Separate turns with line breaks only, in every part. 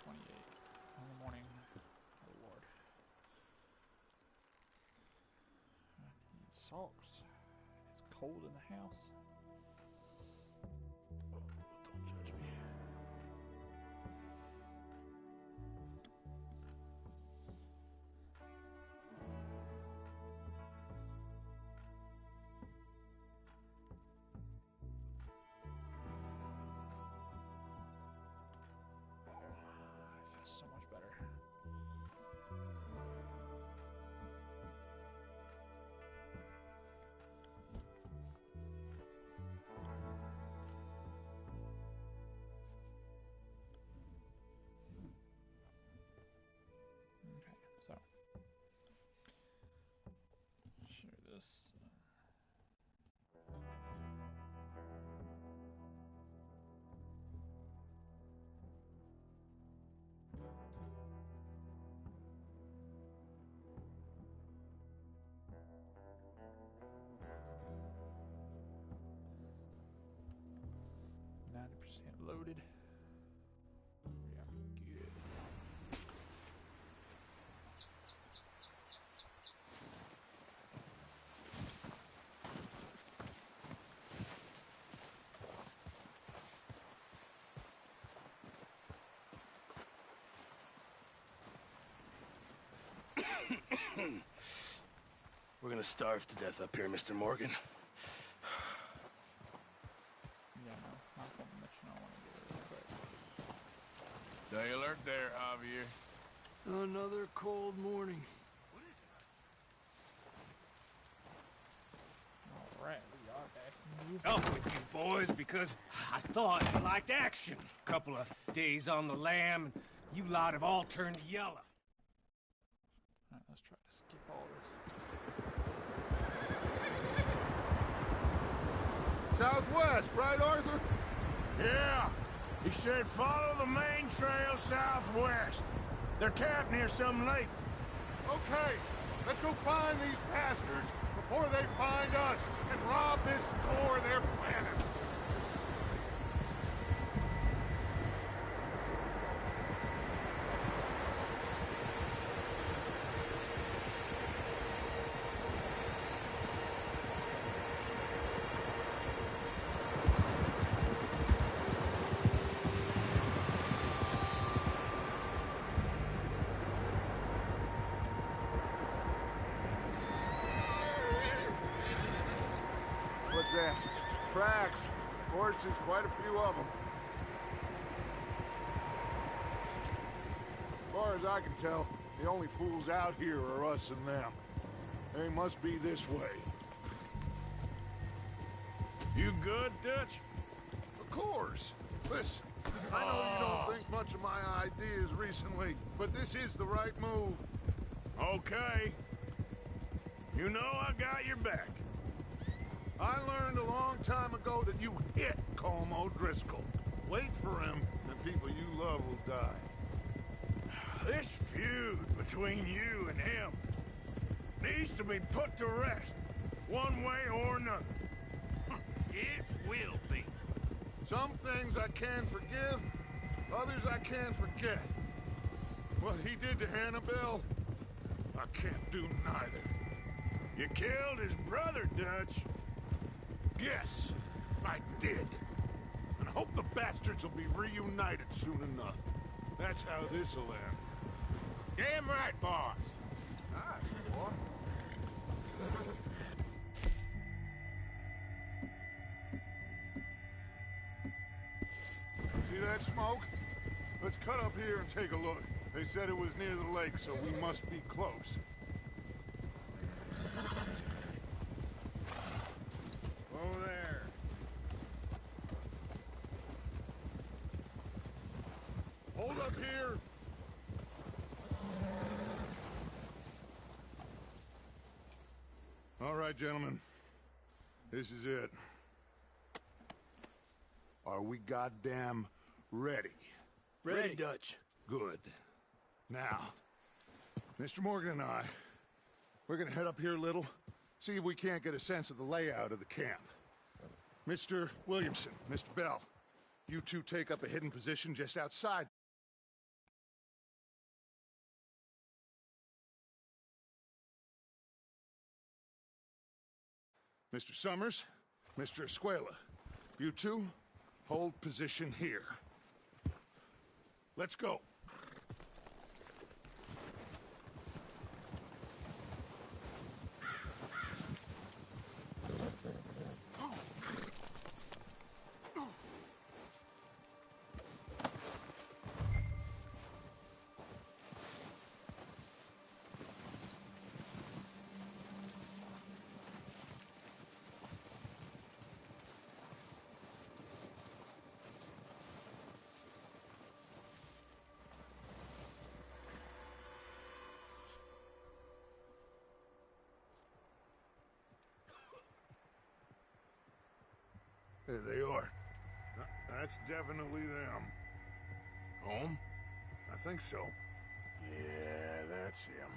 28 in the morning. Oh Lord. I need socks. It's cold in the house. Oh, don't judge me. So much better. Okay, so show this. 90% loaded. Yeah, good.
We're gonna starve to death up here, Mr. Morgan.
Yeah, no, it's not something that you don't want to do, but...
Stay alert there, Javier.
Another cold morning.
Alright, we are back in the
Up with you boys because I thought you liked action. Couple of days on the lam, and you lot have all turned yellow.
Alright, let's try to skip all this.
Southwest, right, Arthur?
Yeah! He said follow the main trail southwest. They're camped near some lake.
Okay, let's go find these bastards before they find us and rob this store they're planning. What's that? Tracks. Horses, quite a few of them. As far as I can tell, the only fools out here are us and them. They must be this way.
You good, Dutch?
Of course. Listen, I know you don't think much of my ideas recently, but this is the right move.
Okay. You know I got your back.
I learned a long time ago that you hit Colm O'Driscoll. Wait for him, and people you love will die.
This feud between you and him needs to be put to rest, one way or another.
It will be.
Some things I can forgive, others I can't forget. What he did to Annabelle, I can't do neither.
You killed his brother, Dutch.
Yes, I did. And I hope the bastards will be reunited soon enough. That's how this'll end.
Damn right, boss.
Nice, boy. See that smoke? Let's cut up here and take a look. They said it was near the lake, so we must be close.
Oh, there.
Hold up here! All right, gentlemen. This is it. Are we goddamn ready?
Ready, Dutch.
Good. Now, Mr. Morgan and I, we're gonna head up here a little, see if we can't get a sense of the layout of the camp. Mr. Williamson, Mr. Bell, you two take up a hidden position just outside Mr. Summers, Mr. Escuela, you two hold position here. Let's go. There they are. That's definitely them.
Home?
I think so.
Yeah, that's him.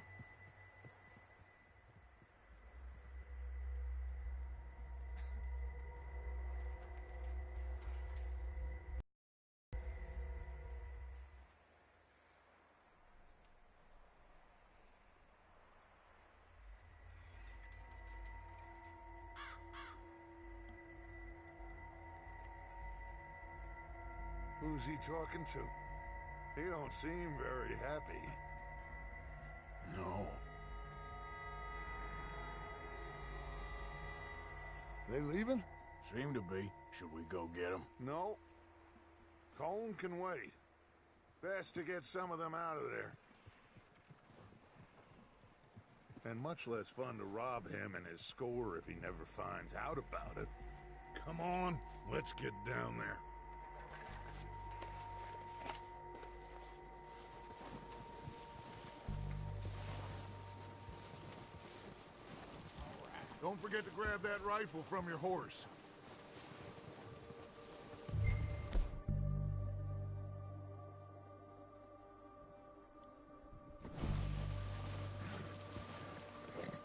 Who's he talking to? He don't seem very happy.
No.
They leaving?
Seem to be. Should we go get him?
No. Colm can wait. Best to get some of them out of there. And much less fun to rob him and his score if he never finds out about it. Come on, let's get down there. Don't forget to grab that rifle from your horse.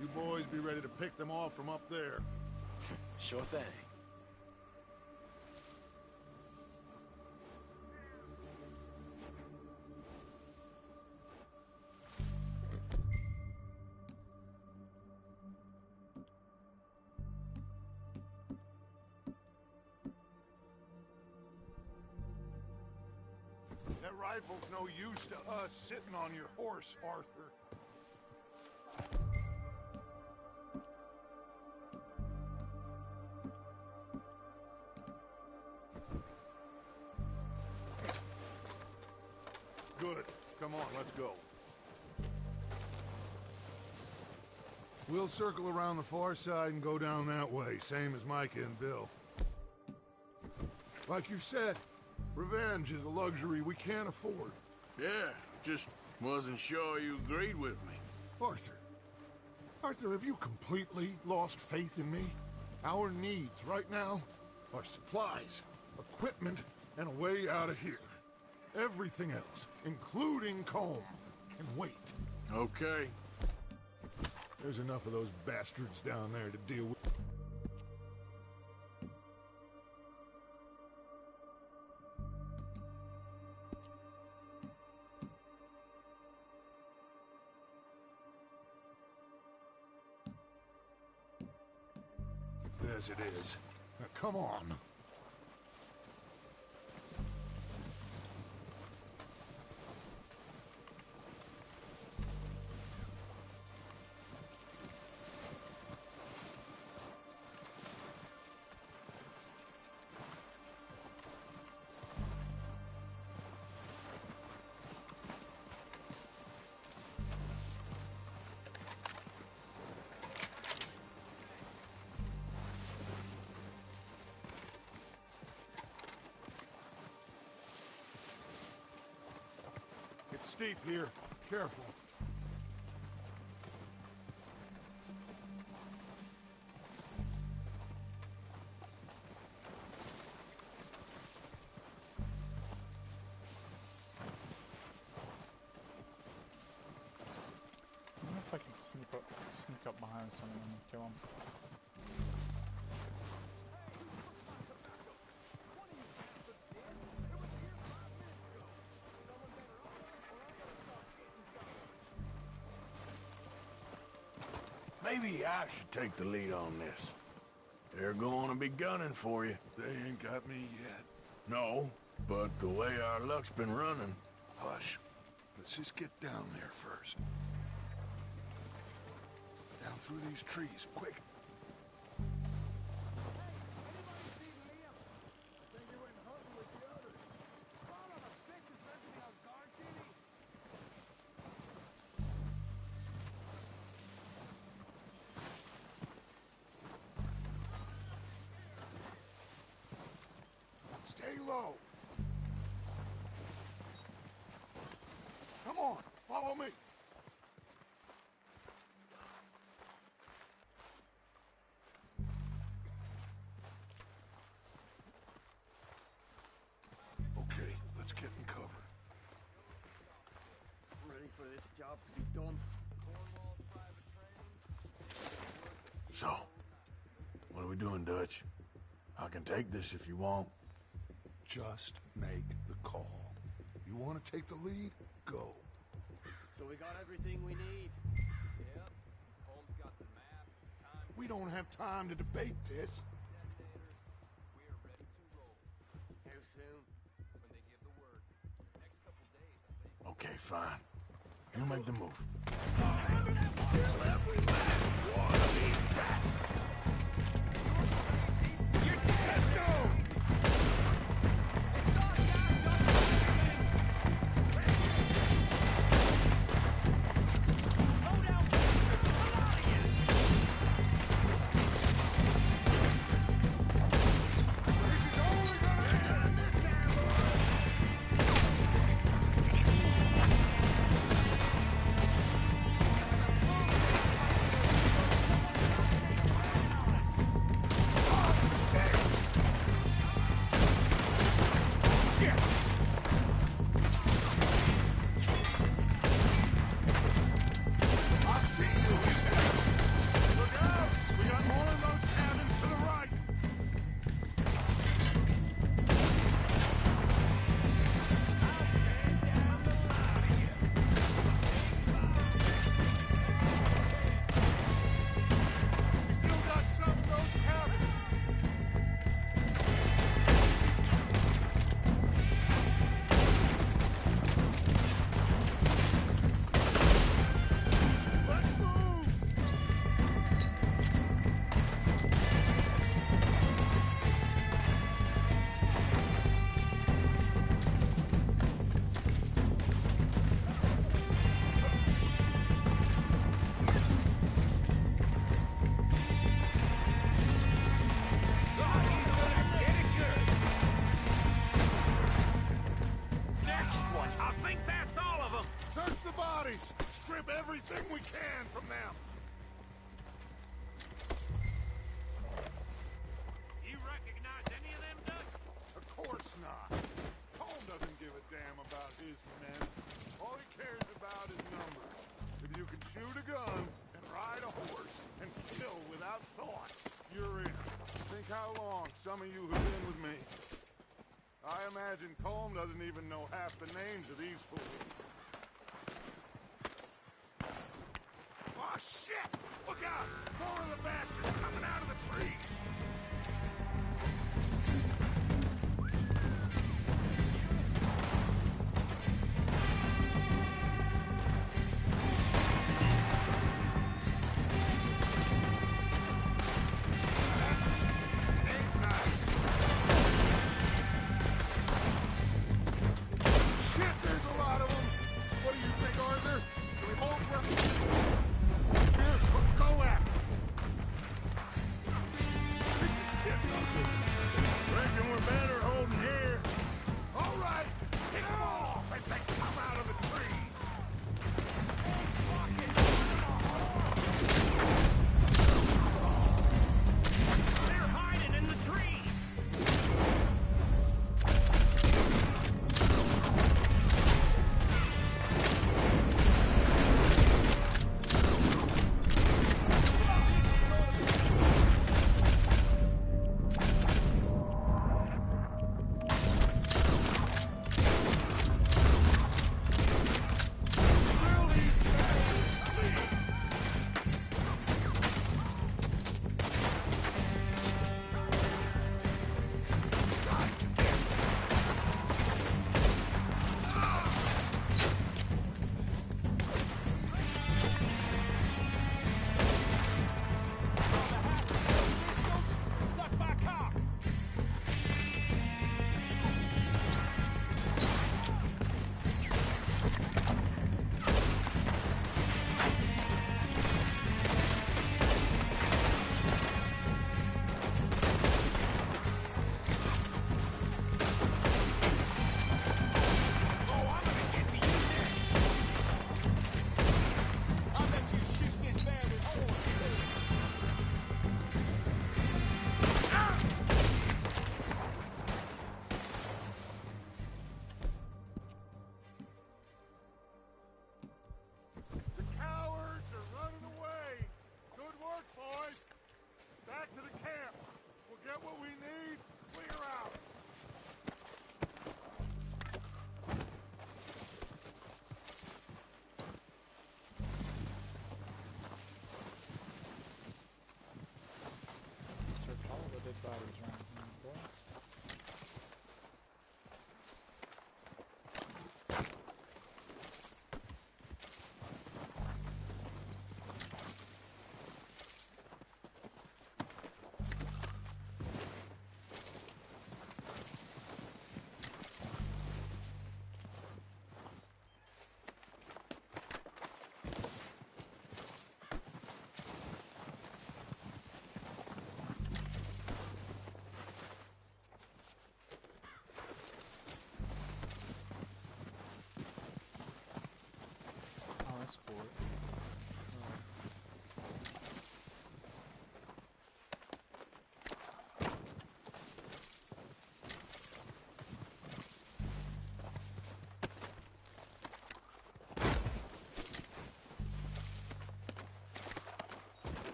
You boys be ready to pick them off from up there.
Sure thing.
That rifle's no use to us sitting on your horse, Arthur. Good. Come on, let's go. We'll circle around the far side and go down that way, same as Micah and Bill. Like you said, revenge is a luxury we can't afford.
Yeah, just wasn't sure you agreed with me.
Arthur, have you completely lost faith in me? Our needs right now are supplies, equipment, and a way out of here. Everything else, including Colm, can wait.
Okay.
There's enough of those bastards down there to deal with. As it is. Now, come on. It's steep here. Careful.
I wonder if I can sneak up behind someone and kill him.
Maybe I should take the lead on this. They're going to be gunning for you.
They ain't got me yet.
No, but the way our luck's been running...
Hush. Let's just get down there first. Down through these trees, quick. Stay low. Come on, follow me. Okay, let's get in cover.
Ready for this job to be done.
So, what are we doing, Dutch? I can take this if you want.
Just make the call. You want to take the lead? Go.
So we got everything we need.
Yep. Holmes got the map, time.
We don't have time to debate this.
Detonator. We are ready to roll.
How soon?
When they give the word. Next couple days, I think.
Okay, fine. You make the move.
Let's go! Strip everything we can from them.
You recognize any of them, Dutch?
Of course not. Colm doesn't give a damn about his men. All he cares about is numbers. If you can shoot a gun and ride a horse and kill without thought, you're in. Think how long some of you have been with me. I imagine Colm doesn't even know half the names of these fools.
Oh, shit! Look out! More of the bastards coming out of the trees!
Shit, there's a lot of them. What do you think, Arthur? Can we hold for... Here, go after.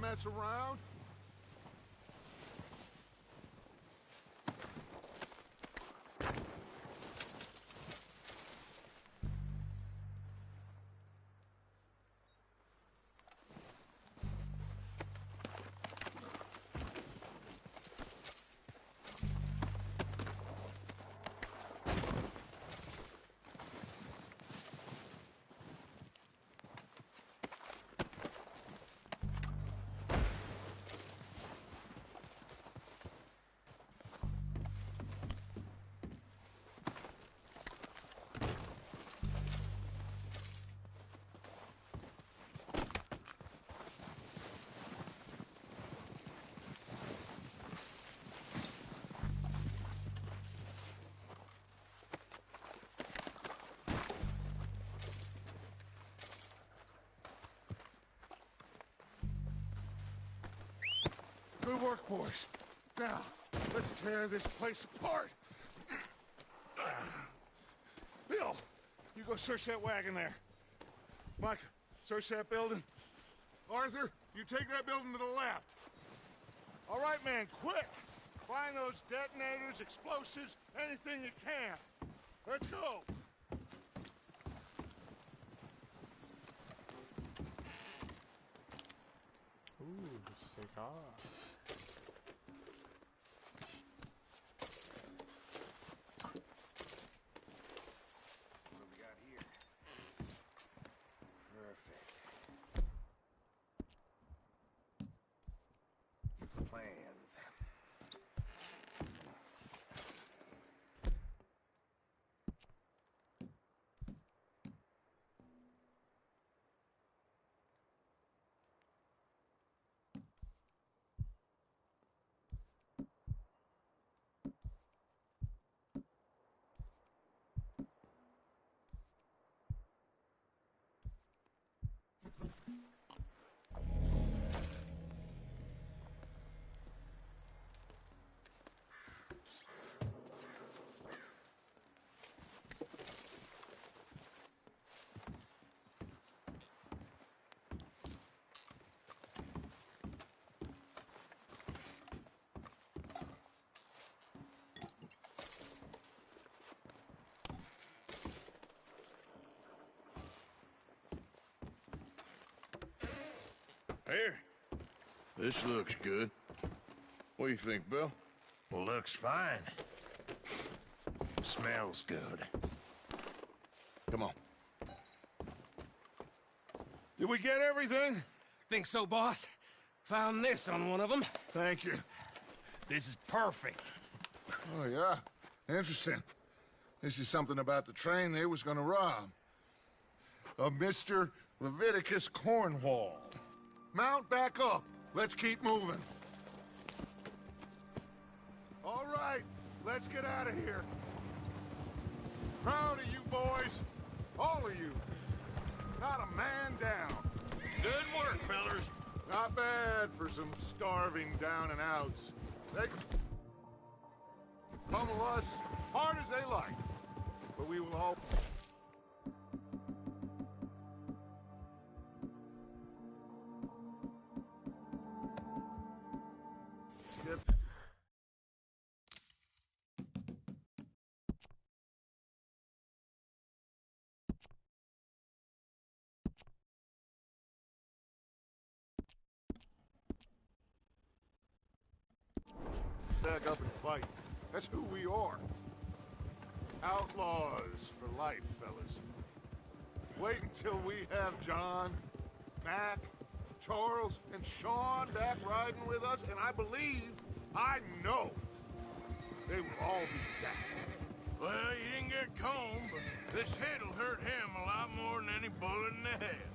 mess around? Good work, boys. Now, let's tear this place apart. Bill, you go search that wagon there. Mike, search that building. Arthur, you take that building to the left. All right, man, quick. Find those detonators, explosives, anything you can. Let's go.
Ooh, cigar.
What do we got here? Perfect. Plans.
Here. This looks good. What do you think, Bill?
Looks fine. Smells good.
Come on. Did we get everything?
Think so, boss? Found this on one of them.
Thank you.
This is perfect.
Oh, yeah? Interesting. This is something about the train they was gonna rob. A Mr. Leviticus Cornwall. Mount back up. Let's keep moving. All right, let's get out of here. Proud of you boys. All of you. Not a man down.
Good work, fellers.
Not bad for some starving down and outs. They can pummel us hard as they like, but we will all... Get... Back up and fight. That's who we are. Outlaws for life, fellas. Wait until we have John, Mac, Charles, and Sean back riding with us, and I believe, I know, they will all be back.
Well, you didn't get Combe, but this hit'll hurt him a lot more than any bullet in the head.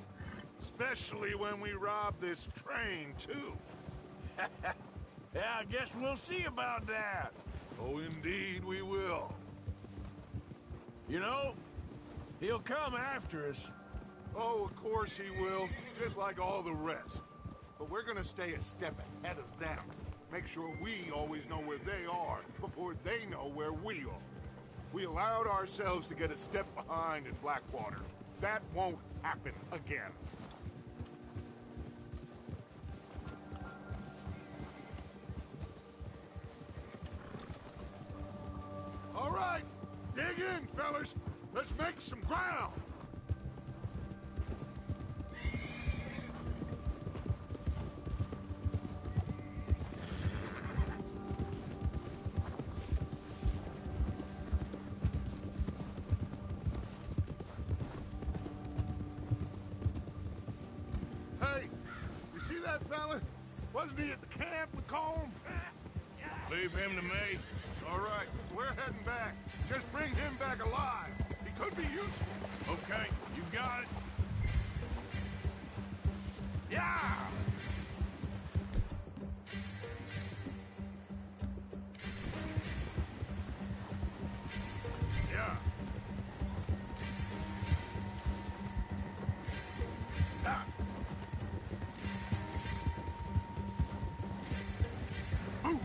Especially when we rob this train, too.
Yeah, I guess we'll see about that.
Oh, indeed we will.
You know, he'll come after us.
Oh, of course he will, just like all the rest. But we're gonna stay a step ahead of them. Make sure we always know where they are before they know where we are. We allowed ourselves to get a step behind in Blackwater. That won't happen again. on, fellas! Let's make some ground! Hey, you see that fella? Wasn't he at the camp with Colm?
Leave him to me.
All right, we're heading back. Just bring him back alive. He could be useful.
Okay, you got it. Yeah! Yeah. Ah. Move.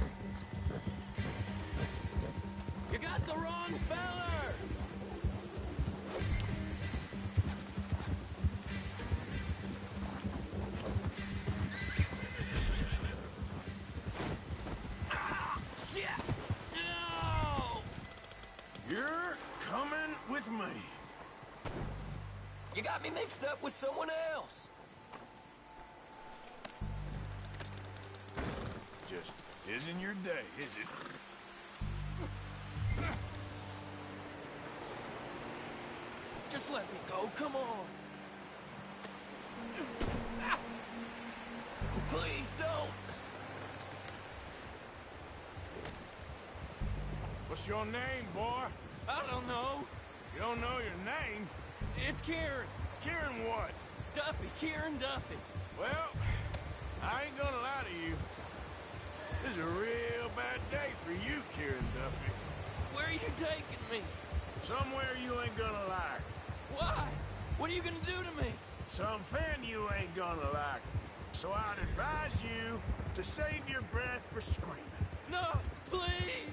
You got the wrong feller! Ah! Shit! No!
You're coming with me.
You got me mixed up with someone else.
Just isn't your day, is it?
Just let me go, come on. Ah! Please don't.
What's your name, boy?
I don't know.
You don't know your name?
It's Kieran.
Kieran what?
Duffy, Kieran Duffy.
Well, I ain't gonna lie to you. This is a real bad day for you, Kieran Duffy.
Where are you taking me?
Somewhere you ain't gonna like.
Why? What are you gonna do to me?
Something you ain't gonna like. So I'd advise you to save your breath for screaming.
No, please!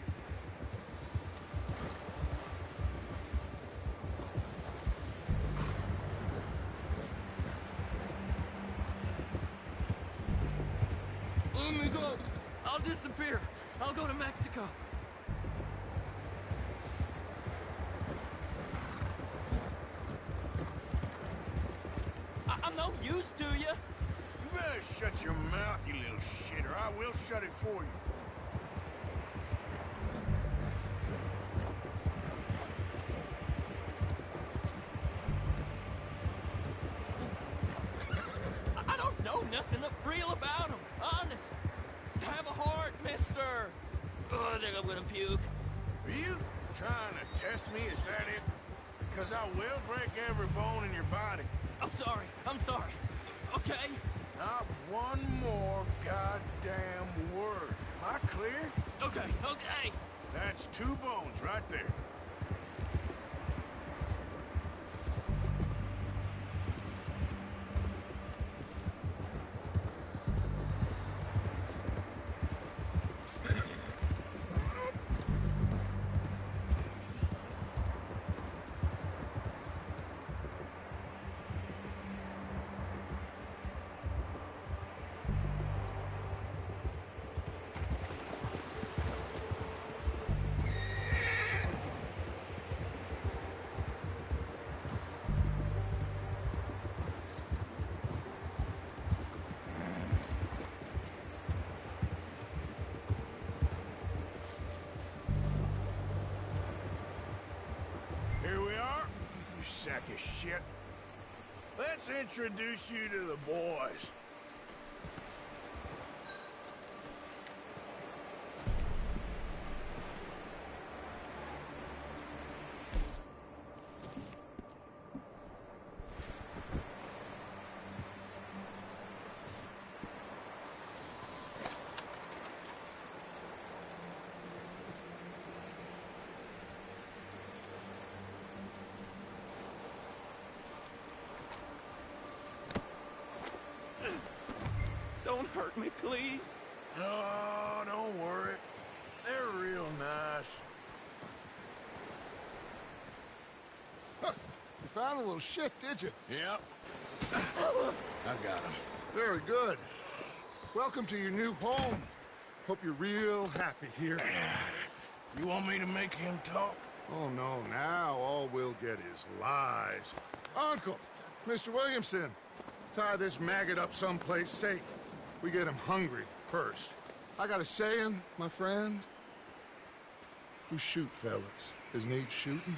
Let me go. I'll disappear. I'll go to Mexico. I'm no use to you.
You better shut your mouth, you little shit, or I will shut it for you.
I don't know nothing real about him. Honest. Have a heart, mister. Oh, I think I'm gonna puke.
Are you trying to test me? Is that it? Because I will break every bone in your body.
I'm sorry. I'm sorry. Okay?
Not one more goddamn word. Am I clear?
Okay, okay.
That's 2 bones right there. Here we are, you sack of shit. Let's introduce you to the boys.
Don't hurt me, please.
Oh, don't worry. They're real nice.
Huh. You found a little shit, did you?
Yep. I got him.
Very good. Welcome to your new home. Hope you're real happy here.
You want me to make him talk?
Oh, no, now all we'll get is lies. Uncle, Mr. Williamson, tie this maggot up someplace safe. We get him hungry first. I got a saying, my friend. We shoot fellas as need shooting,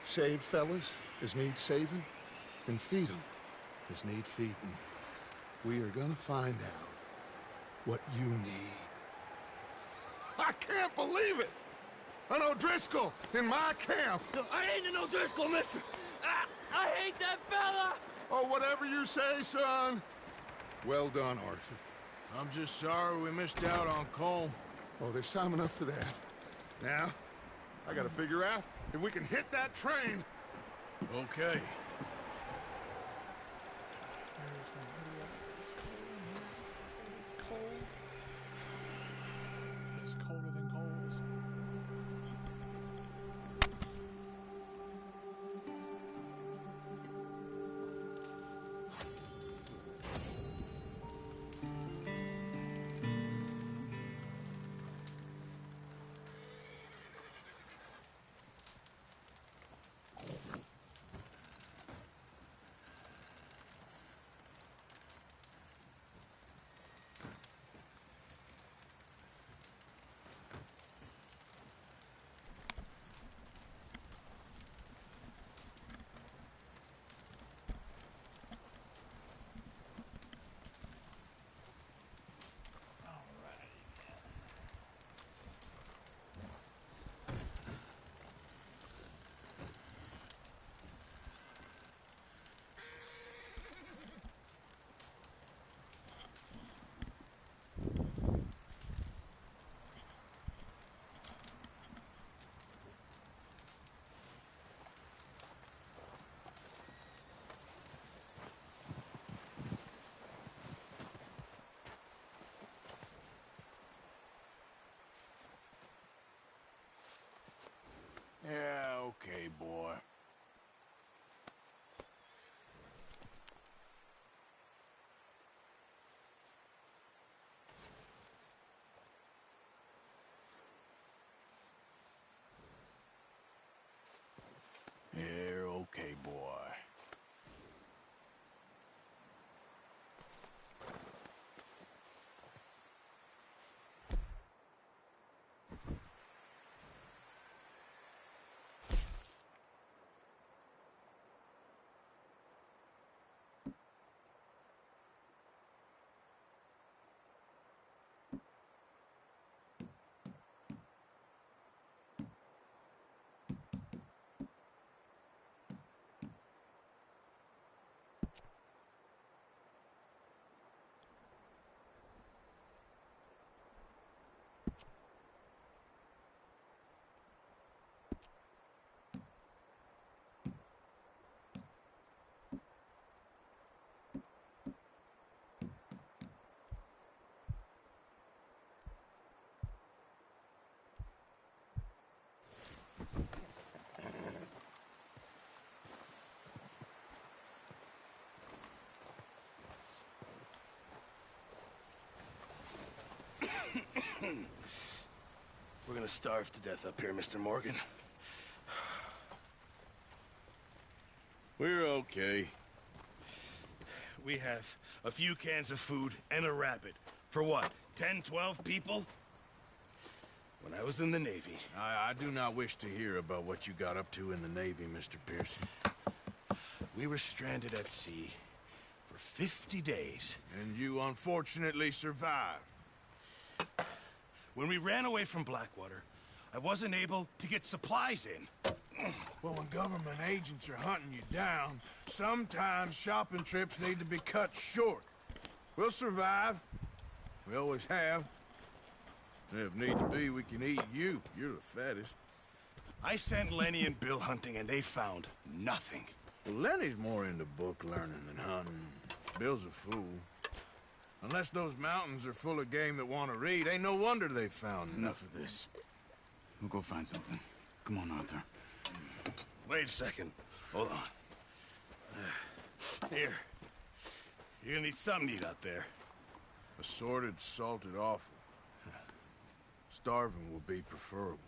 save fellas as need saving, and feed 'em as need feeding. We are gonna find out what you need. I can't believe it! An O'Driscoll in my camp!
I ain't an O'Driscoll, mister! I hate that fella!
Oh, whatever you say, son. Well done, Arthur.
I'm just sorry we missed out on Colm.
Oh, there's time enough for that. Now, I gotta figure out if we can hit that train.
Okay.
It's cold. It's colder than cold.
Yeah, okay, boy. Yeah, okay, boy.
We're gonna starve to death up here, Mr. Morgan.
We're okay.
We have a few cans of food and a rabbit. For what, 10, 12 people? When I was in the Navy...
I do not wish to hear about what you got up to in the Navy, Mr. Pearson.
We were stranded at sea for 50 days.
And you unfortunately survived.
When we ran away from Blackwater, I wasn't able to get supplies in.
Well, when government agents are hunting you down, sometimes shopping trips need to be cut short. We'll survive. We always have. And if needs be, we can eat you. You're the fattest.
I sent Lenny and Bill hunting, and they found nothing.
Well, Lenny's more into book learning than hunting. Bill's a fool. Unless those mountains are full of game that want to read, ain't no wonder they found
Enough of this. We'll go find something. Come on, Arthur.
Wait a second. Hold on. Here. You're gonna need something to eat out there.
Assorted, salted offal. Starving will be preferable.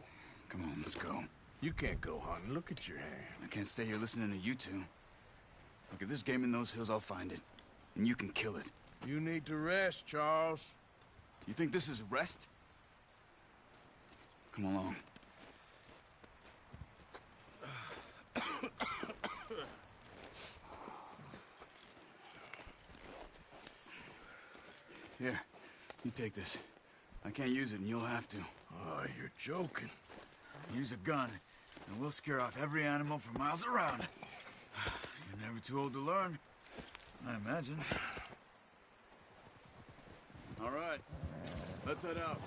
Come on, let's go.
You can't go hunting. Look at your hand.
I can't stay here listening to you two. Look, if there's game in those hills, I'll find it. And you can kill it.
You need to rest, Charles.
You think this is rest? Come along. Here, you take this. I can't use it, and you'll have to.
Oh, you're joking.
Use a gun, and we'll scare off every animal for miles around. You're never too old to learn, I imagine. All right, let's head out.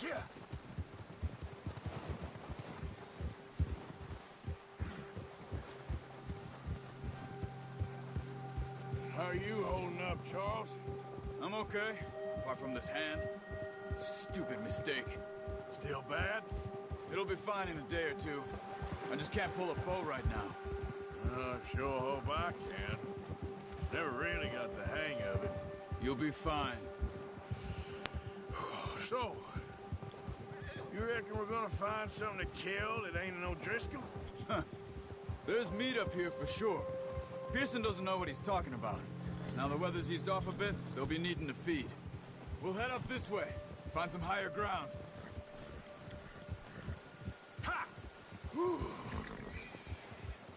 Yeah.
How are you holding up, Charles?
I'm okay, apart from this hand. Stupid mistake.
Still bad?
It'll be fine in a day or two. I just can't pull a bow right now.
I sure hope I can. Never really got the hang of it.
You'll be fine.
So, you reckon we're gonna find something to kill that ain't no Driscoll?
Huh. There's meat up here for sure. Pearson doesn't know what he's talking about. Now the weather's eased off a bit, they'll be needing to feed. We'll head up this way, find some higher ground.
Ha! Whew.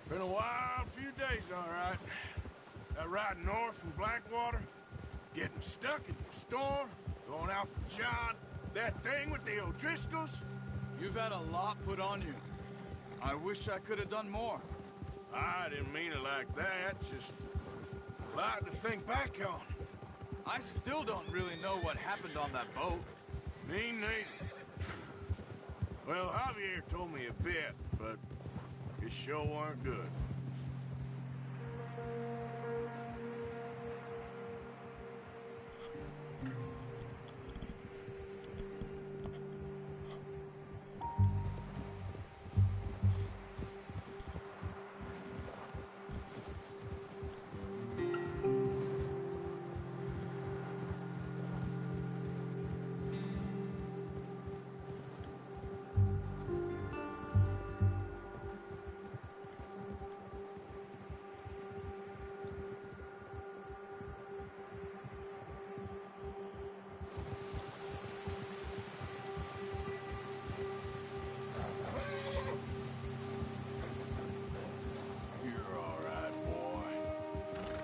Been a wild few days, all right. That ride north from Blackwater, getting stuck in the storm, going out for John, that thing with the O'Driscolls.
You've had a lot put on you. I wish I could have done more.
I didn't mean it like that, just a lot to think back on.
I still don't really know what happened on that boat.
Me neither. Well, Javier told me a bit, but it sure weren't good.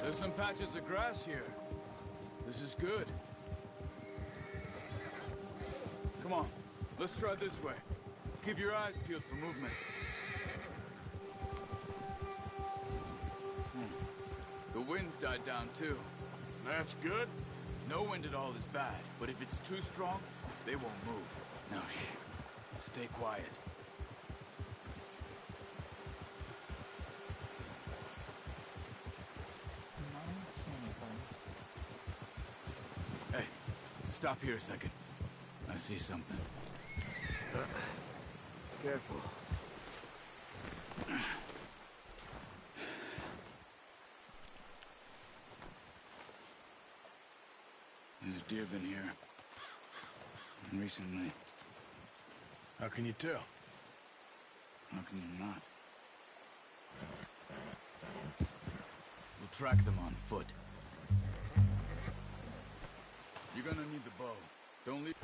There's some patches of grass here. This is good. Come on, let's try this way. Keep your eyes peeled for movement. The wind's died down too.
That's good.
No wind at all is bad, but if it's too strong, they won't move. Now shh. Stay quiet. Hey, stop here a second. I see something.
Careful.
There's deer been here. And recently.
How can you tell?
How can you not? We'll track them on foot. You're gonna need the bow. Don't leave.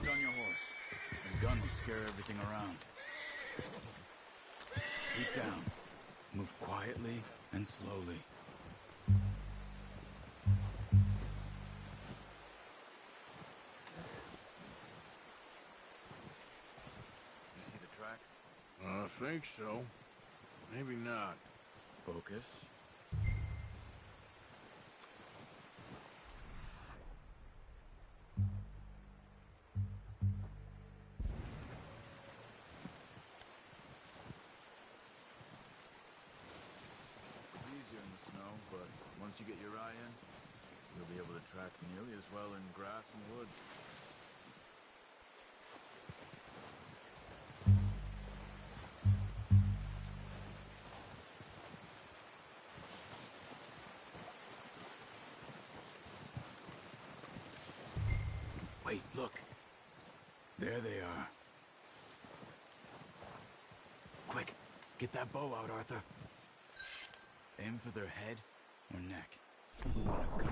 Put on your horse. The gun will scare everything around. Keep down. Move quietly and slowly. You see the tracks?
I think so. Maybe not.
Focus. It's easier in the snow, but once you get your eye in, you'll be able to track nearly as well in grass and woods. Wait, look. There they are. Quick, get that bow out, Arthur. Aim for their head or neck. We want a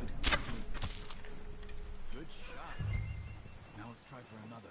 good shot. Now let's try for another.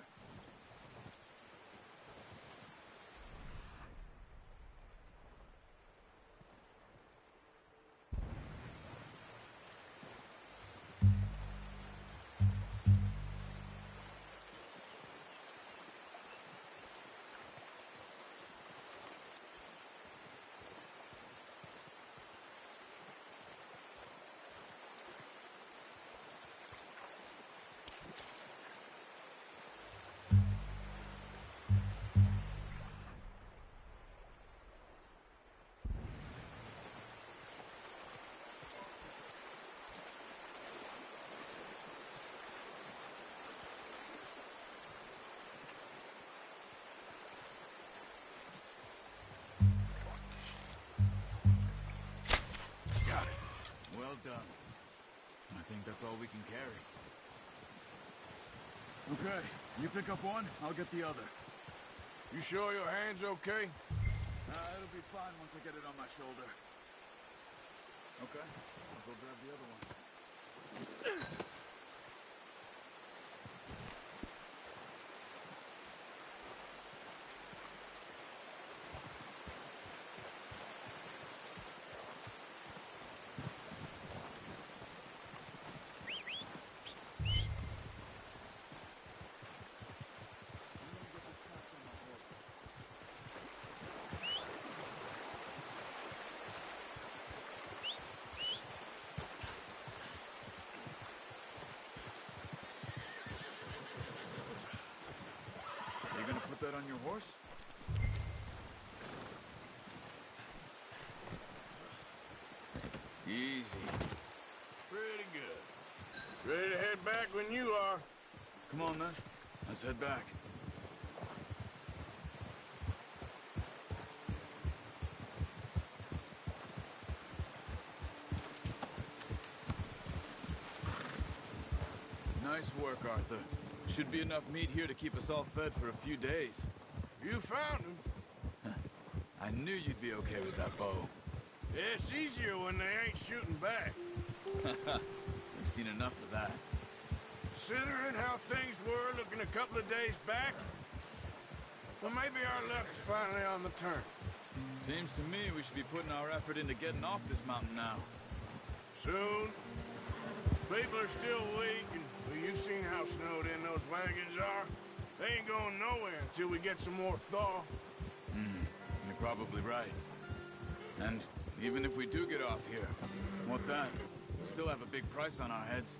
Well done. I think that's all we can carry. Okay, you pick up one, I'll get the other.
You sure your hand's okay?
It'll be fine once I get it on my shoulder. Okay, I'll go grab the other one. That on your horse? Easy.
Pretty good. Ready to head back when you are.
Come on, then. Let's head back. Nice work, Arthur. Should be enough meat here to keep us all fed for a few days.
You found him.
I knew you'd be okay with that bow.
Yeah, it's easier when they ain't shooting back.
We've seen enough of that.
Considering how things were looking a couple of days back, well, maybe our luck's finally on the turn.
Seems to me we should be putting our effort into getting off this mountain now.
Soon. People are still weak, and well, you've seen how snowed in those wagons are. They ain't going nowhere until we get some more thaw.
You're probably right. And even if we do get off here, what then? We still have a big price on our heads.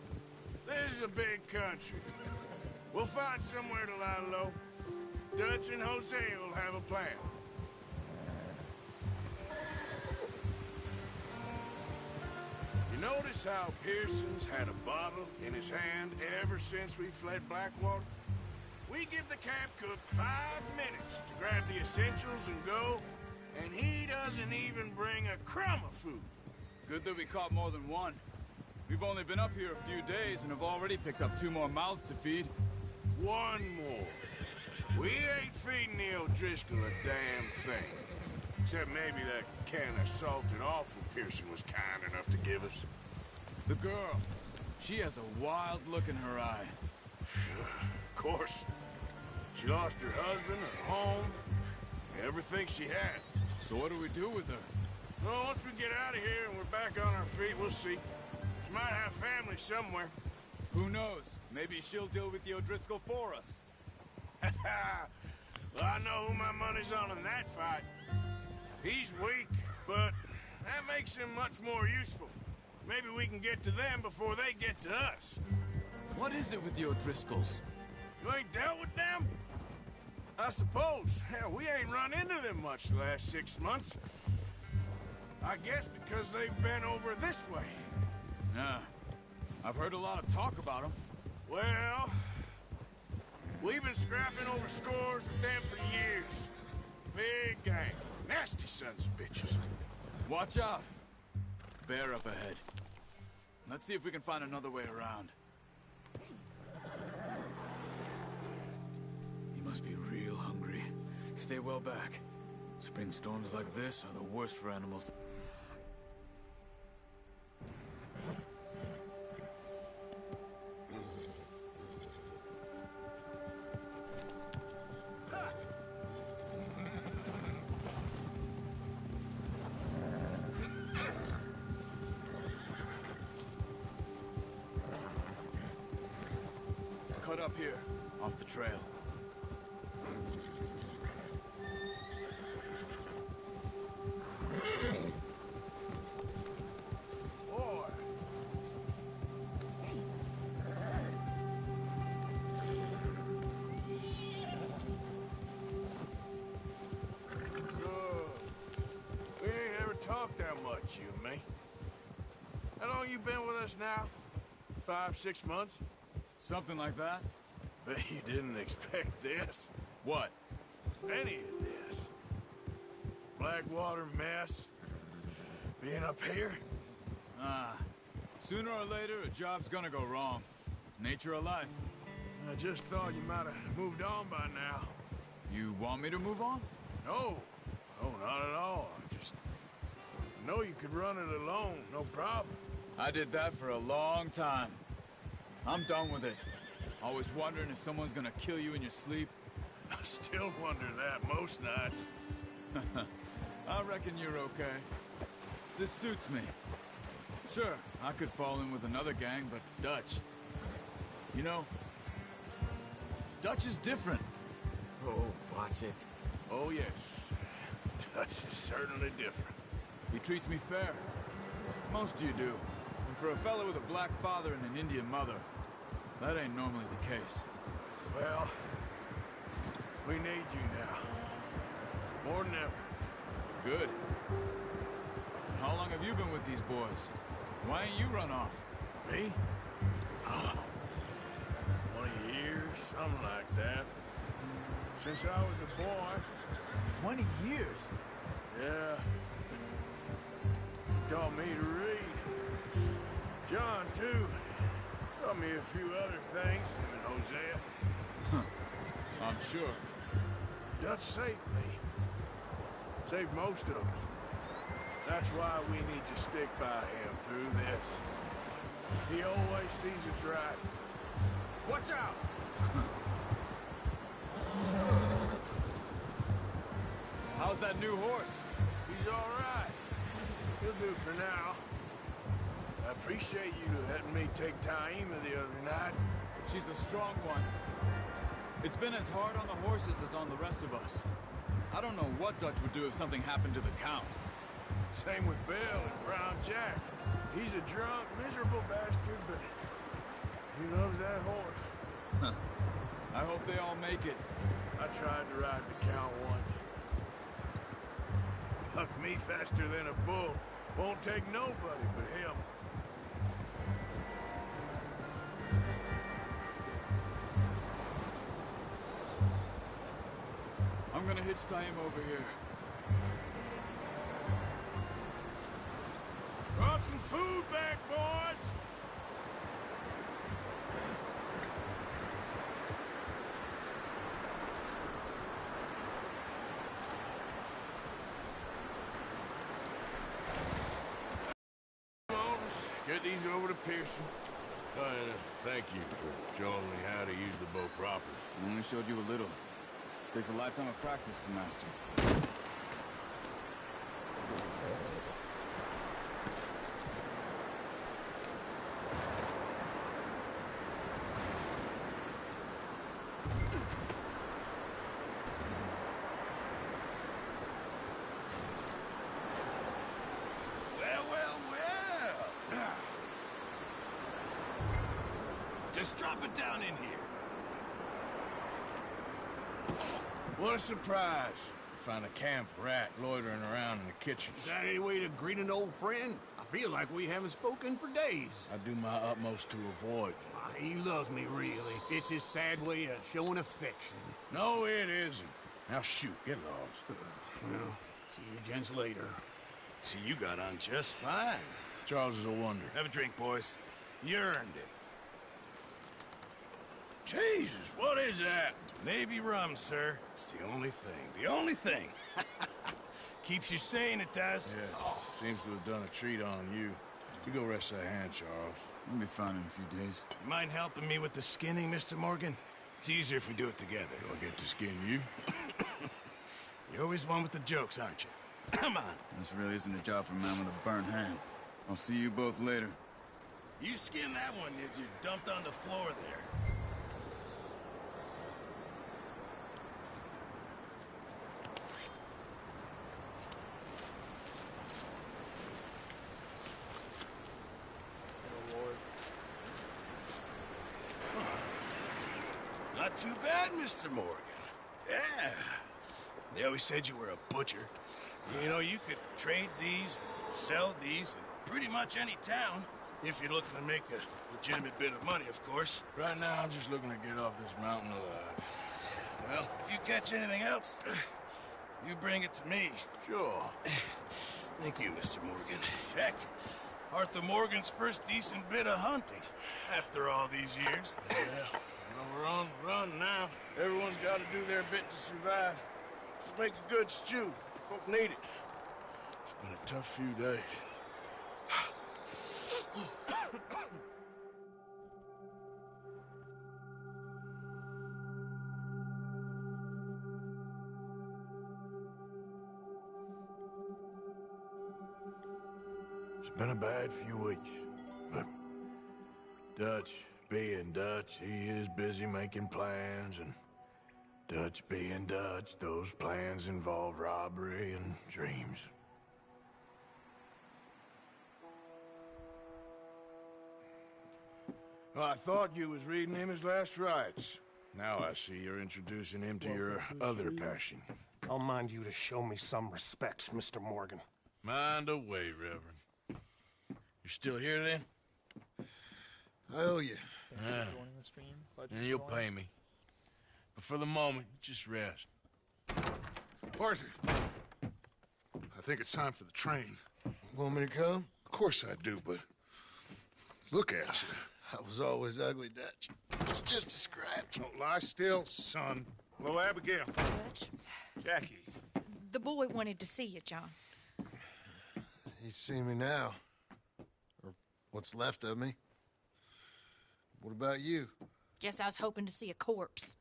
This is a big country. We'll find somewhere to lie low. Dutch and Jose will have a plan. You notice how Pearson's had a bottle in his hand ever since we fled Blackwater? We give the camp cook 5 minutes to grab the essentials and go, and he doesn't even bring a crumb of food.
Good that we caught more than one. We've only been up here a few days and have already picked up 2 more mouths to feed.
1 more. We ain't feeding the O'Driscoll a damn thing. Except maybe that can of salted offal Pearson was kind enough to give us.
The girl. She has a wild look in her eye.
Of course. She lost her husband, her home, everything she had.
So what do we do with her?
Well, once we get out of here and we're back on our feet, we'll see. She might have family somewhere.
Who knows? Maybe she'll deal with the O'Driscoll for us.
Well, I know who my money's on in that fight. He's weak, but that makes him much more useful. Maybe we can get to them before they get to us.
What is it with the O'Driscolls?
You ain't dealt with them? I suppose. Hell, we ain't run into them much the last 6 months. I guess because they've been over this way.
Yeah. I've heard a lot of talk about them.
Well, we've been scrapping over scores with them for years. Big gang. Nasty sons of bitches.
Watch out. Bear up ahead. Let's see if we can find another way around. Stay well back. Spring storms like this are the worst for animals. Cut up here, off the trail.
Boy. We ain't ever talked that much, you and me. How long you been with us now? 5, 6 months?
Something like that?
Bet you didn't expect this.
What?
Any of this. Blackwater mess. Being up here.
Sooner or later, a job's gonna go wrong. Nature of life.
I just thought you might have moved on by now.
You want me to move on?
No. No, not at all. I just know you could run it alone, no problem.
I did that for a long time. I'm done with it. Always wondering if someone's gonna kill you in your sleep.
I still wonder that most nights.
I reckon you're okay. This suits me. Sure, I could fall in with another gang, but Dutch... You know, Dutch is different.
Oh, watch it.
Oh, yes. Dutch is certainly different.
He treats me fair. Most of you do. And for a fellow with a black father and an Indian mother, that ain't normally the case.
Well, we need you now. More than ever.
Good. How long have you been with these boys? Why ain't you run off?
Me? Oh, 20 years, something like that. Since I was a boy.
20 years?
Yeah. He taught me to read. John, too. Taught me a few other things, him and Hosea.
I'm sure.
Dutch saved me. Saved most of us. That's why we need to stick by him through this. He always sees us right. Watch out!
How's that new horse?
He's all right. He'll do for now. I appreciate you letting me take Taima the other night.
She's a strong one. It's been as hard on the horses as on the rest of us. I don't know what Dutch would do if something happened to the Count.
Same with Bill and Brown Jack. He's a drunk, miserable bastard, but he loves that horse.
I hope they all make it.
I tried to ride the Count once. Hucked me faster than a bull. Won't take nobody but him.
I'm gonna hitch Taima over here.
Brought some food back, boys! Come on, let's get these over to Pearson. And thank you for showing me how to use the bow properly.
I only showed you a little. Takes a lifetime of practice to master.
Well. Just drop it down in here. What a surprise. Find a camp rat loitering around in the kitchen.
Is that any way to greet an old friend? I feel like we haven't spoken for days.
I do my utmost to avoid you.
He loves me, really. It's his sad way of showing affection.
No, it isn't. Now shoot, get lost.
Well, see you gents later.
See, you got on just fine.
Charles is a wonder.
Have a drink, boys. You earned it.
Jesus, what is that?
Navy rum, sir. It's the only thing. The only thing. Keeps you sane, it does.
Yeah, seems to have done a treat on you. You go rest that hand, Charles.
We'll be fine in a few days.
You mind helping me with the skinning, Mr. Morgan? It's easier if we do it together.
Do I get to skin you?
You're always one with the jokes, aren't you? Come on.
This really isn't a job for a man with a burnt hand. I'll see you both later.
You skinned that one you dumped on the floor there.
Oh Lord.
Not too bad, Mr. Morgan. Yeah. They always said you were a butcher. You know, you could trade these, sell these in pretty much any town, if you're looking to make a legitimate bit of money, of course.
Right now, I'm just looking to get off this mountain alive.
Well, if you catch anything else, you bring it to me.
Sure.
Thank you, Mr. Morgan. Heck, Arthur Morgan's first decent bit of hunting after all these years.
Yeah. Well, we're on the run now. Everyone's got to do their bit to survive. Just make a good stew. Folk need it. It's been a tough few days. It's been a bad few weeks, but Dutch being Dutch, he is busy making plans, and Dutch being Dutch, those plans involve robbery and dreams. Well, I thought you was reading him his last rites. Now I see you're introducing him to your other passion.
I'll mind you to show me some respect, Mr. Morgan.
Mind away, Reverend. You still here, then?
I owe you.
Thanks
Yeah.
for joining the stream. Glad you
And you'll
joined.
pay me. But for the moment, just rest.
Arthur, I think it's time for the train.
Want me to come?
Of course I do, but look at you.
I was always ugly, Dutch. It's just a scratch.
Don't lie still, son. Hello, Abigail.
Dutch,
Jackie.
the boy wanted to see you, John.
He's seen me now. Or what's left of me. What about you?
Guess I was hoping to see a corpse.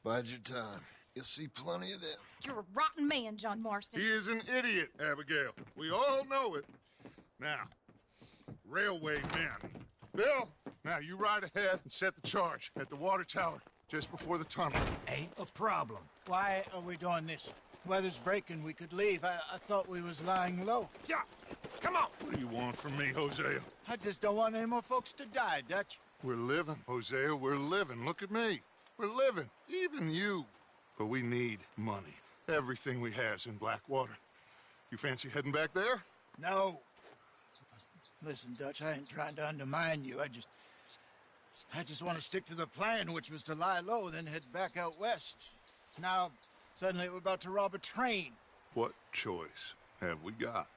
Bide your time. You'll see plenty of them.
You're a rotten man, John Marston.
He is an idiot, Abigail. We all know it. Now, railway men. Bill, now you ride ahead and set the charge at the water tower just before the tunnel.
Ain't a problem. Why are we doing this? Weather's breaking, we could leave. I thought we was lying low.
Yeah, come on.
What do you want from me, Hosea?
I just don't want any more folks to die, Dutch.
We're living, Hosea. We're living. Look at me. We're living. Even you. But we need money. Everything we has in Blackwater. You fancy heading back there?
No. Listen, Dutch, I ain't trying to undermine you. I just want to stick to the plan, which was to lie low, then head back out west. Now, suddenly we're about to rob a train.
What choice have we got?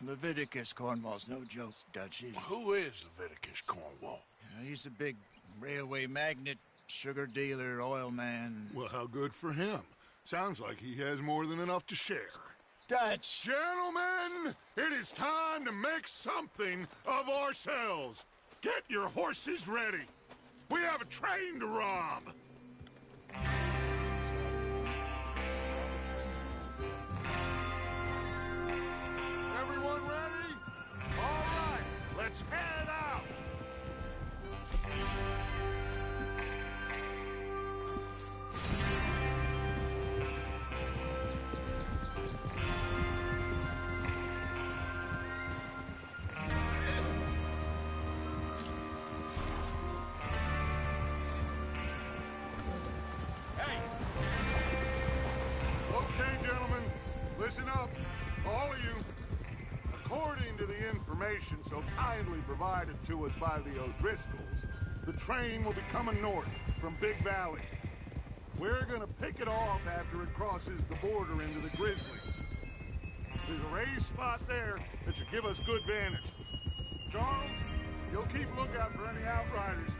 Leviticus Cornwall's no joke, Dutch.
Who is Leviticus Cornwall?
He's a big railway magnate, sugar dealer, oil man.
Well, how good for him. Sounds like he has more than enough to share.
Dutch!
Gentlemen, it is time to make something of ourselves. Get your horses ready. We have a train to rob. Everyone ready? All right, let's head out. Okay, gentlemen, listen up, all of you. According to the information so kindly provided to us by the O'Driscolls, the train will be coming north from Big Valley. We're gonna pick it off after it crosses the border into the Grizzlies. There's a raised spot there that should give us good vantage. Charles, you'll keep lookout for any outriders.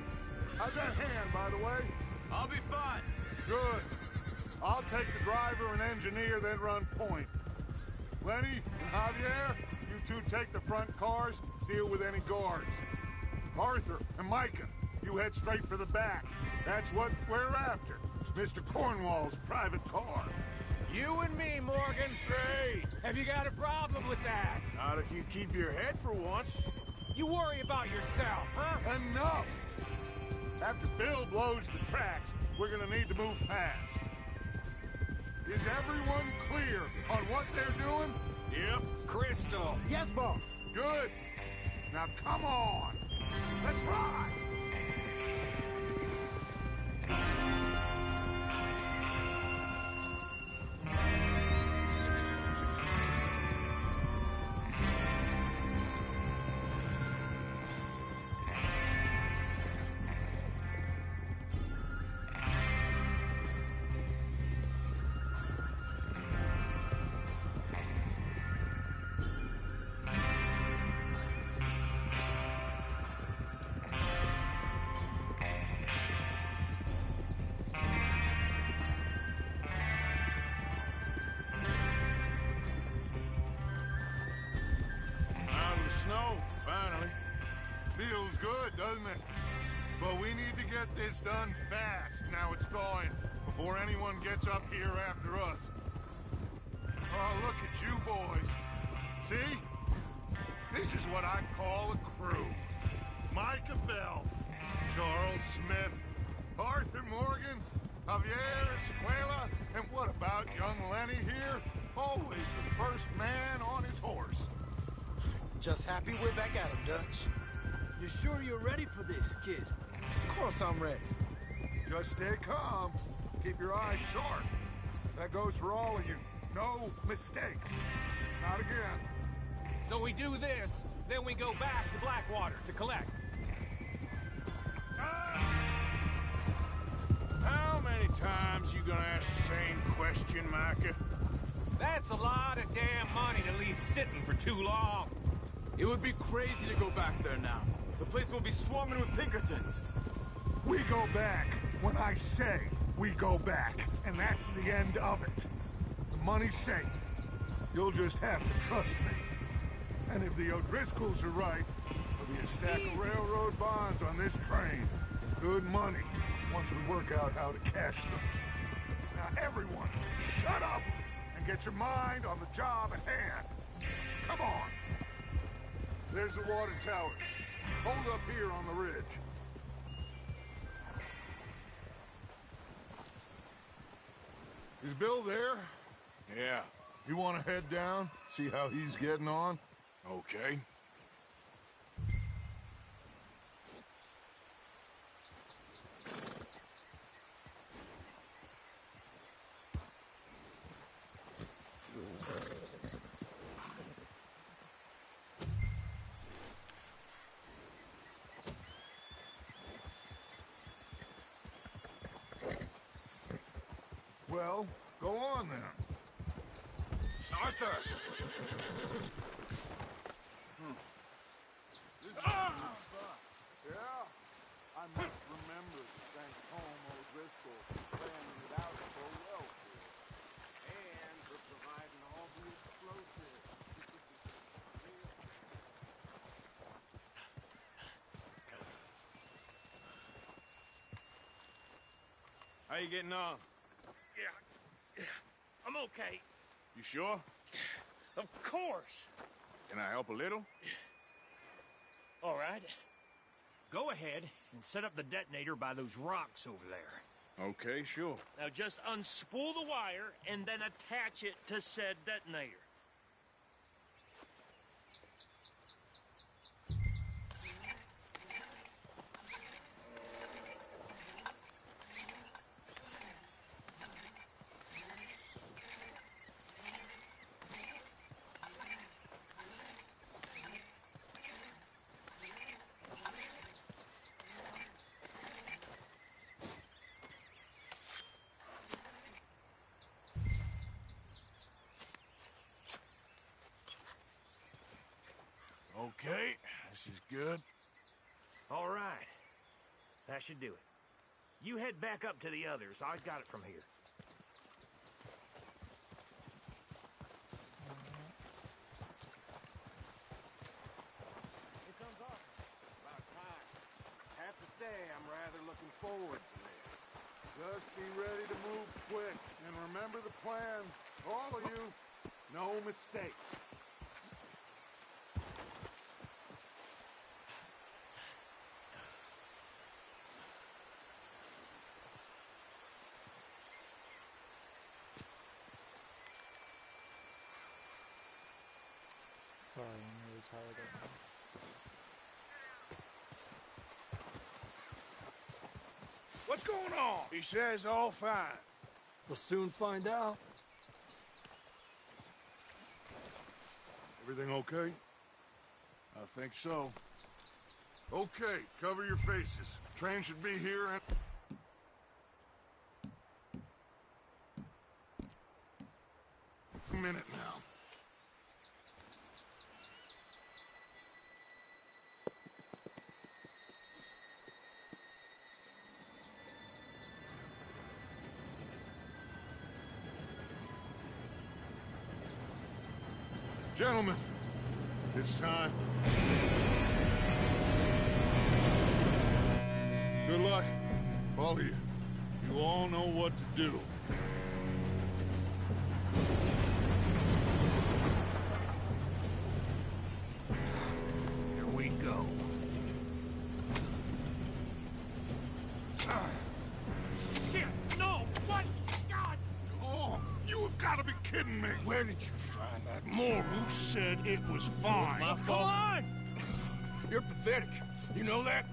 How's that hand, by the way?
I'll be fine.
Good. I'll take the driver and engineer, then run point. Lenny and Javier, you two take the front cars, deal with any guards. Arthur and Micah, you head straight for the back. That's what we're after. Mr. Cornwall's private car.
You and me, Morgan.
Great.
Have you got a problem with that?
Not if you keep your head for once.
You worry about yourself, huh?
Enough! After Bill blows the tracks, we're gonna need to move fast. Is everyone clear on what they're doing?
Yep. Crystal.
Yes, boss.
Good. Now come on. Let's ride.
Snow, finally.
Feels good, doesn't it? But we need to get this done fast. Now it's thawing, before anyone gets up here after us. Oh, look at you boys. See? This is what I call a crew. Micah Bell, Charles Smith, Arthur Morgan, Javier Escuela, and what about young Lenny here? Always the first man on his horse.
Just happy we're back at him, Dutch.
You sure you're ready for this, kid?
Of course I'm ready.
Just stay calm. Keep your eyes sharp. That goes for all of you. No mistakes. Not again.
So we do this, then we go back to Blackwater to collect.
How many times you gonna ask the same question, Micah?
That's a lot of damn money to leave sitting for too long.
It would be crazy to go back there now. The place will be swarming with Pinkertons.
We go back when I say we go back, and that's the end of it. The money's safe. You'll just have to trust me. And if the O'Driscolls are right, there'll be a stack of railroad bonds on this train. Good money, once we work out how to cash them. Now everyone, shut up and get your mind on the job at hand. Come on. There's the water tower. Hold up here on the ridge. Is Bill there?
Yeah.
You want to head down, see how he's getting on?
Okay.
Well, go on then. Arthur! Yeah, I must remember to thank Home O'Driscoll for planning it out so well for us. And for providing all the explosives.
How you getting on?
Yeah, I'm okay.
You sure?
Of course.
Can I help a little?
All right. Go ahead and set up the detonator by those rocks over there.
Okay, sure.
Now just unspool the wire and then attach it to said detonator.
Okay, this is good.
All right. That should do it.
You head back up to the others. I got it from here.
Here comes off. About time. Have to say, I'm rather looking forward to this.
Just be ready to move quick. And remember the plan. All of you. No mistakes.
Sorry, I'm really tired right now.
What's going on? He says all fine.
We'll soon find out.
Everything okay?
I think so.
Okay, cover your faces. Train should be here in... a minute now. Gentlemen, it's time. Good luck, all of you. You all know what to do.
Here we go.
Shit! No! What? God!
Oh, you have got to be kidding me.
Where did you find that moral?
Who said it was fine?
My
Come
fault.
on!
You're pathetic. You know that?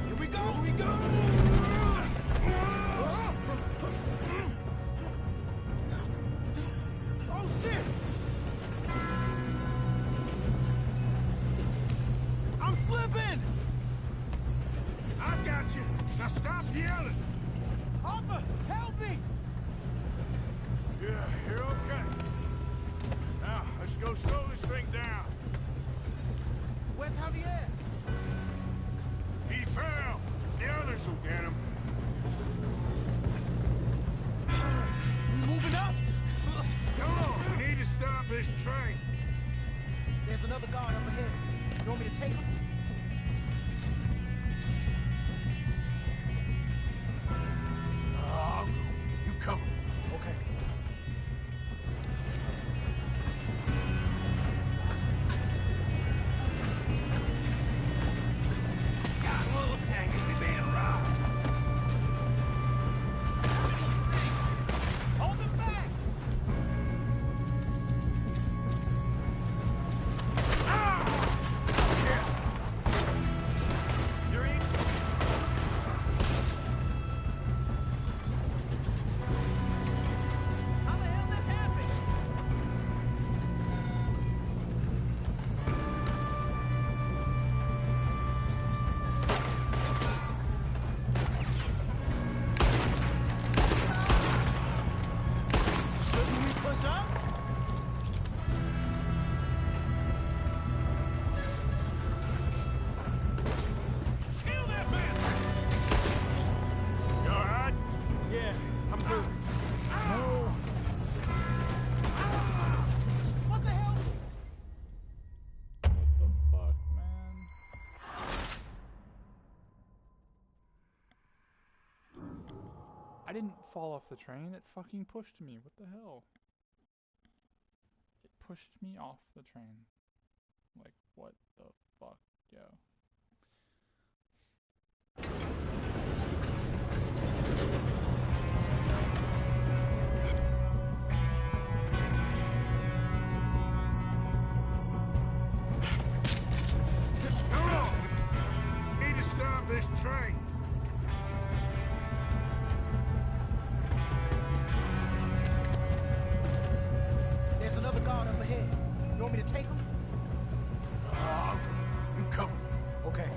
Here we go!
Here we go!
Oh, shit! I'm slipping!
I got you. Now stop yelling.
Arthur, help me!
Yeah, you're okay. Now, let's go slow this thing down.
Where's Javier?
He fell. The others will get him.
We moving up?
Come on, we need to stop this train.
There's another guard up ahead. You want me to take him?
I'll go. You cover me.
Okay.
Dang it, we being robbed.
Hold them back! You're in? How the hell this happened?
Shouldn't we push up?
Kill that bastard!
You all right?
Yeah, I'm good.
What the hell?
What the fuck, man? I didn't fall off the train, it fucking pushed me. What the hell? It pushed me off the train. Like, what the fuck, yo?
Come on. We need to stop this train.
There's another guard up ahead. You want me to take him?
I'll go. You cover me.
Okay.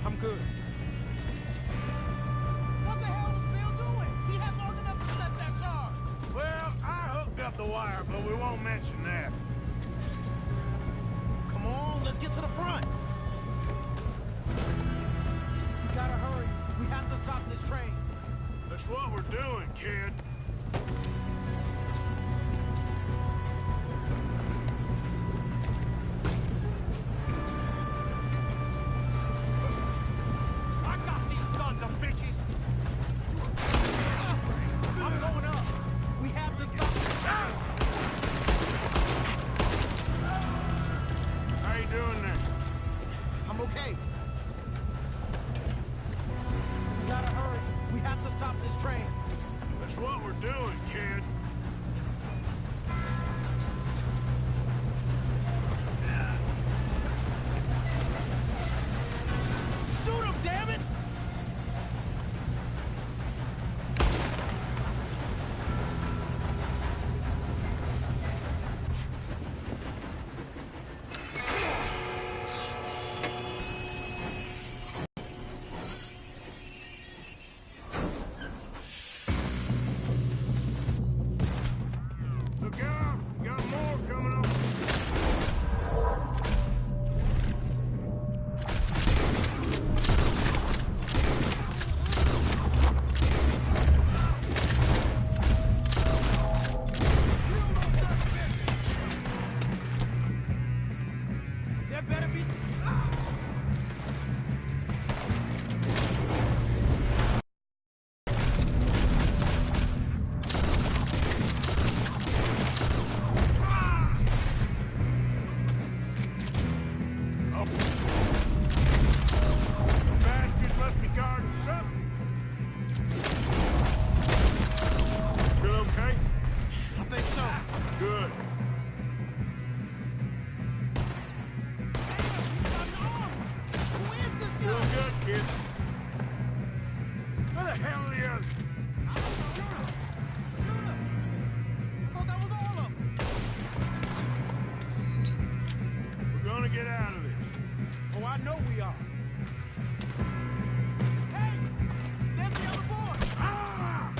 I'm good.
What the hell was Bill doing? He had long enough to set that charge.
Well, I hooked up the wire, but we won't mention that.
Come on, let's get to the front.
We gotta hurry. We have to stop this train.
That's what we're doing, kid.
I got these sons of bitches!
I'm going up. We have to stop this train.
How you doing there?
I'm okay.
We gotta hurry. We have to stop this train.
That's what we're doing, kid.
Shoot him, damn it!
Look out! Got more coming up.
There better be...
Bastards must be guarding something. You okay?
I think so.
Good.
Who is this guy?
Doing good, kid. Where the hell are the others?
I thought that was all of them.
We're gonna get out of this.
Oh, I know we are.
Hey! There's the other boy!
Ah!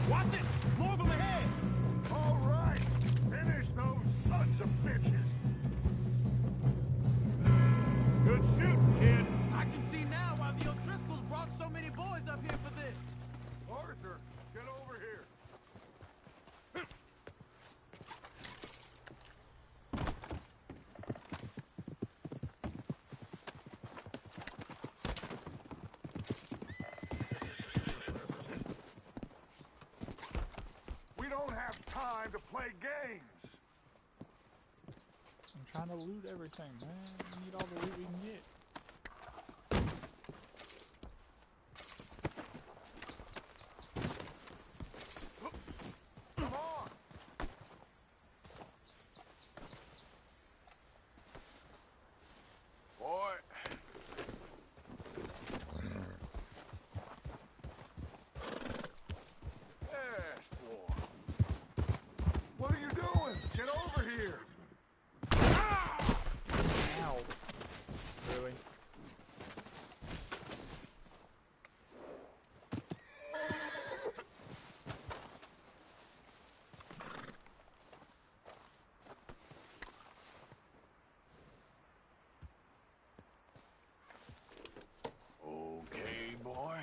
Watch it! More of them ahead!
All right, finish those sons of bitches.
Good shooting, kid.
I can see now why the O'Driscolls brought so many boys up here for this.
Arthur, get over here. We don't have time to play games.
I'm trying to loot everything, man. We need all the loot we can get.
Come on.
Boy.
Yes, boy. What are you doing? Get over here.
Ow. Really?
Okay, boy.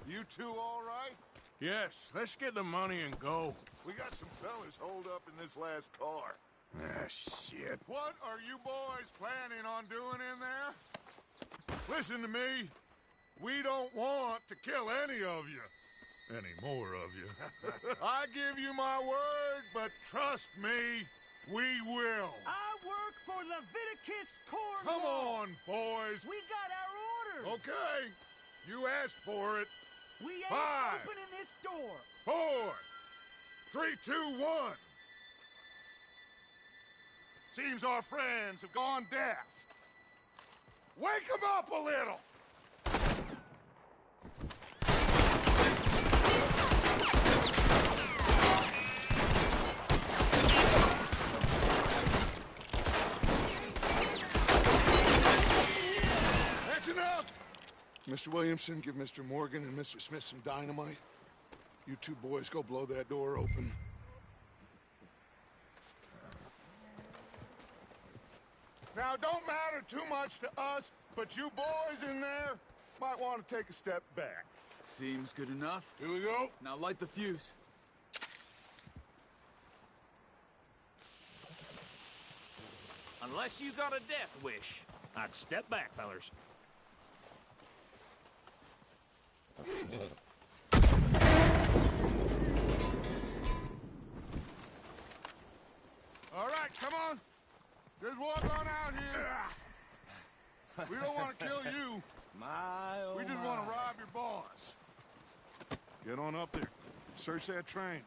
You two all right?
Yes, let's get the money and go.
We got some fellas holed up in this last car.
Ah, shit.
What are you boys planning on doing in there? Listen to me. We don't want to kill any of you. Any more of you. I give you my word, but trust me, We will.
I work for Leviticus Corps.
Come on, boys.
We got our orders.
Okay. You asked for it.
We ain't
5,
opening this door.
4, 3, 2, 1. Seems our friends have gone deaf. Wake them up a little. That's enough. Mr. Williamson, give Mr. Morgan and Mr. Smith some dynamite. You two boys go blow that door open. Now, it don't matter too much to us, but you boys in there might want to take a step back.
Seems good enough.
Here we go.
Now light the fuse.
Unless you got a death wish, I'd step back, fellers.
All right, come on. Just walk on out here. We don't want to kill you. We just want to rob your boss. Get on up there. Search that train.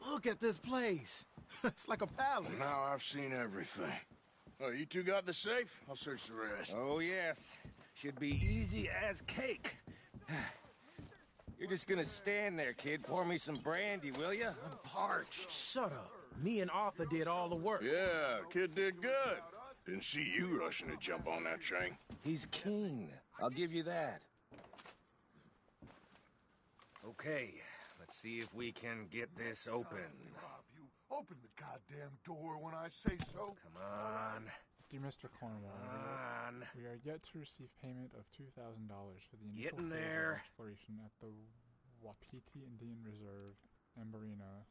Look at this place. It's like a palace.
Now I've seen everything. Oh, you two got the safe? I'll search the rest.
Oh, yes. Should be easy as cake. You're just gonna stand there, kid. Pour me some brandy, will you? I'm parched.
Shut up. Me and Arthur did all the work.
Yeah, kid did good. Didn't see you rushing to jump on that train.
He's keen. I'll give you that. Okay, let's see if we can get this open.
Open the goddamn door when I say so.
Come on.
Dear Mr. Cornwall, we are yet to receive payment of $2,000 for the initial
Getting
phase
there.
of exploration at the Wapiti Indian Reserve, Ambarino.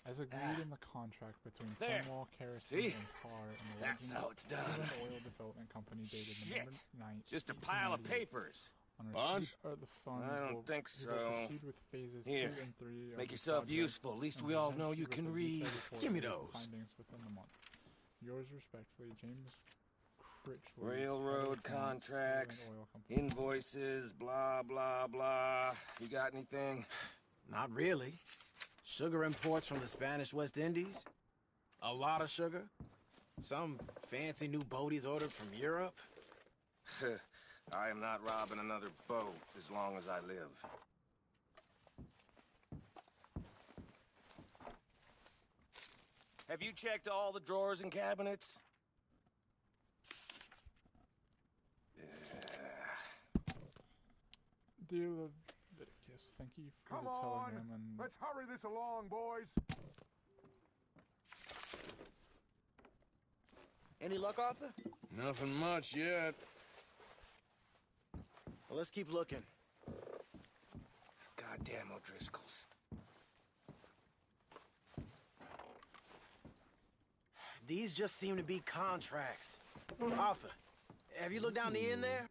As agreed in the contract between
There.
Cornwall, Kerosene,
See?
and Tar and the
That's
Legend
how it's done.
Island Oil Development Company dated
Shit.
November 9th,
Just a pile of
1898.
papers.
On
Bonds?
receipt of the funds,
I don't
will-
think
we will
so.
proceed with phases
Here,
2 and 3 of
make
the
yourself
project
useful. At least
and
we all
present
know
you
you
with
can
a
read.
detailed report
Give me
of the
those.
findings within the month. Yours respectfully, James Critchley.
Railroad contracts, invoices, blah, blah, blah. You got anything?
Not really. Sugar imports from the Spanish West Indies. A lot of sugar. Some fancy new boaties ordered from Europe.
I am not robbing another boat as long as I live. Have you checked all the drawers and cabinets?
Dear Leviticus, thank you for
Come
the
on.
telegram and
Let's hurry this along, boys.
Any luck, Arthur?
Nothing much yet.
Well, let's keep looking.
These goddamn O'Driscolls.
These just seem to be contracts. Arthur, have you looked down the end there?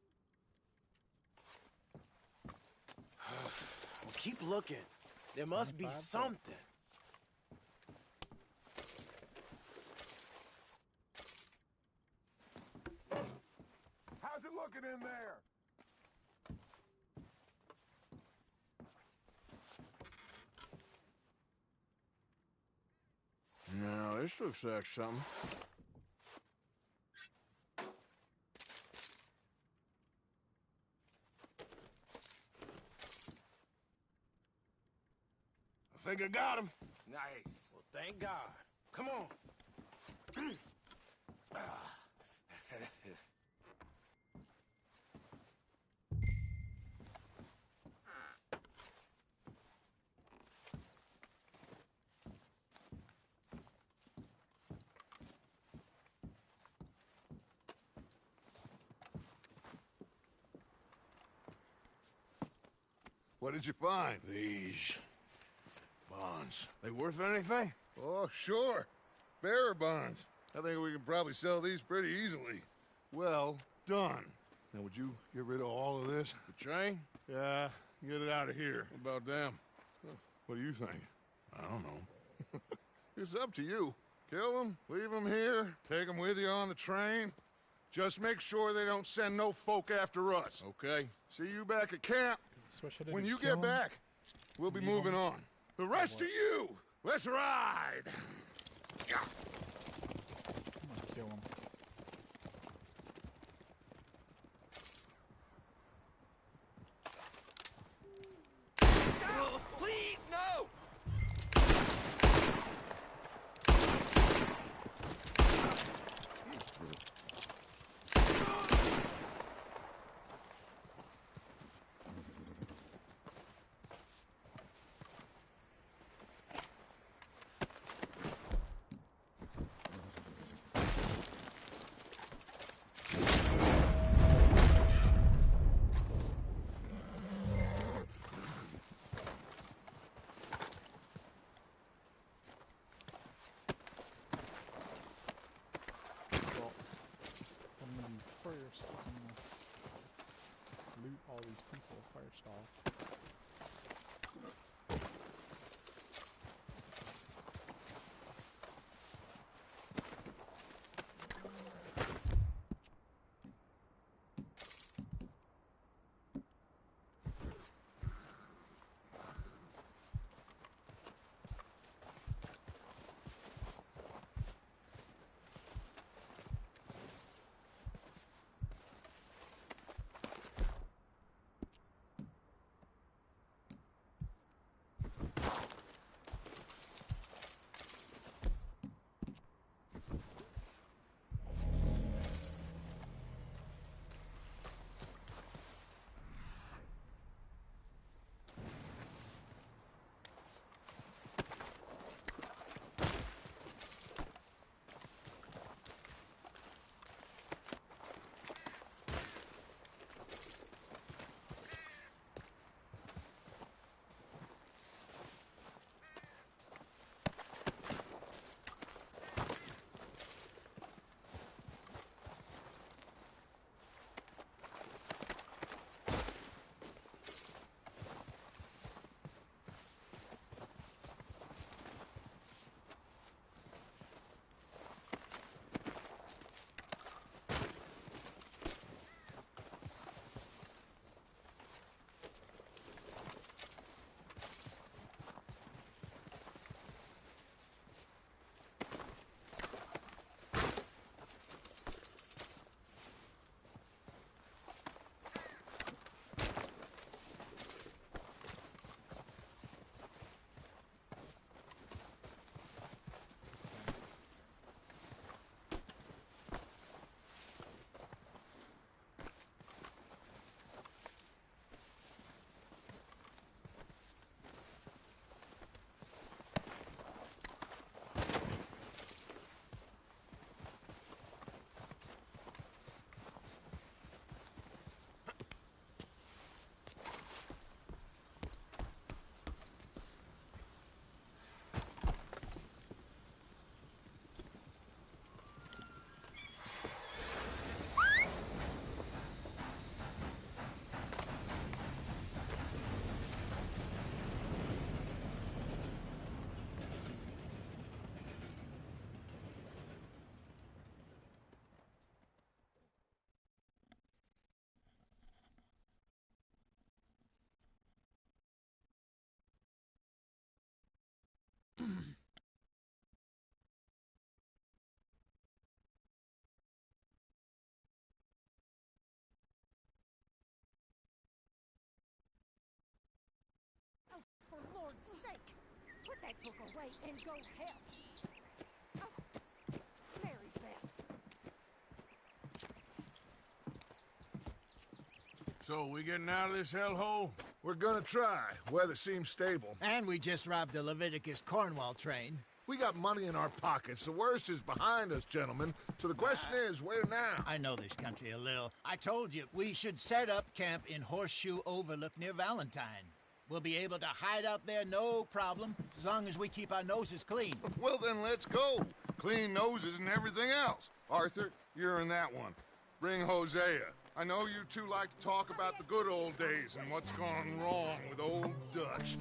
Well, keep looking. There must be something.
How's it looking in there?
No, this looks like something. I think I got him.
Nice.
Well, thank God. Come on.
What did you find?
These bonds. They worth anything?
Oh, sure. Bearer bonds. I think we can probably sell these pretty easily. Well done. Now, would you get rid of all of this?
The train?
Yeah, get it out of here.
What about them?
What do you think? I don't know. It's up to you. Kill them, leave them here, take them with you on the train. Just make sure they don't send no folk after us.
Okay.
See you back at camp. When you get back, we'll be moving on. The rest of you, let's ride!
I'm gonna kill him.
Oh, please, no!
Well, I'm gonna do first, is I'm gonna loot all these people first off.
For Lord's sake, put that book away and go help. Oh, Mary Beth.
So, we getting out of this hellhole?
We're gonna try. Weather seems stable.
And we just robbed the Leviticus Cornwall train.
We got money in our pockets. The worst is behind us, gentlemen. So the question is, where now?
I know this country a little. I told you, we should set up camp in Horseshoe Overlook near Valentine. We'll be able to hide out there no problem, as long as we keep our noses clean.
Well, then let's go. Clean noses and everything else. Arthur, you're in that one. Bring Hosea. I know you two like to talk about the good old days and what's gone wrong with old Dutch.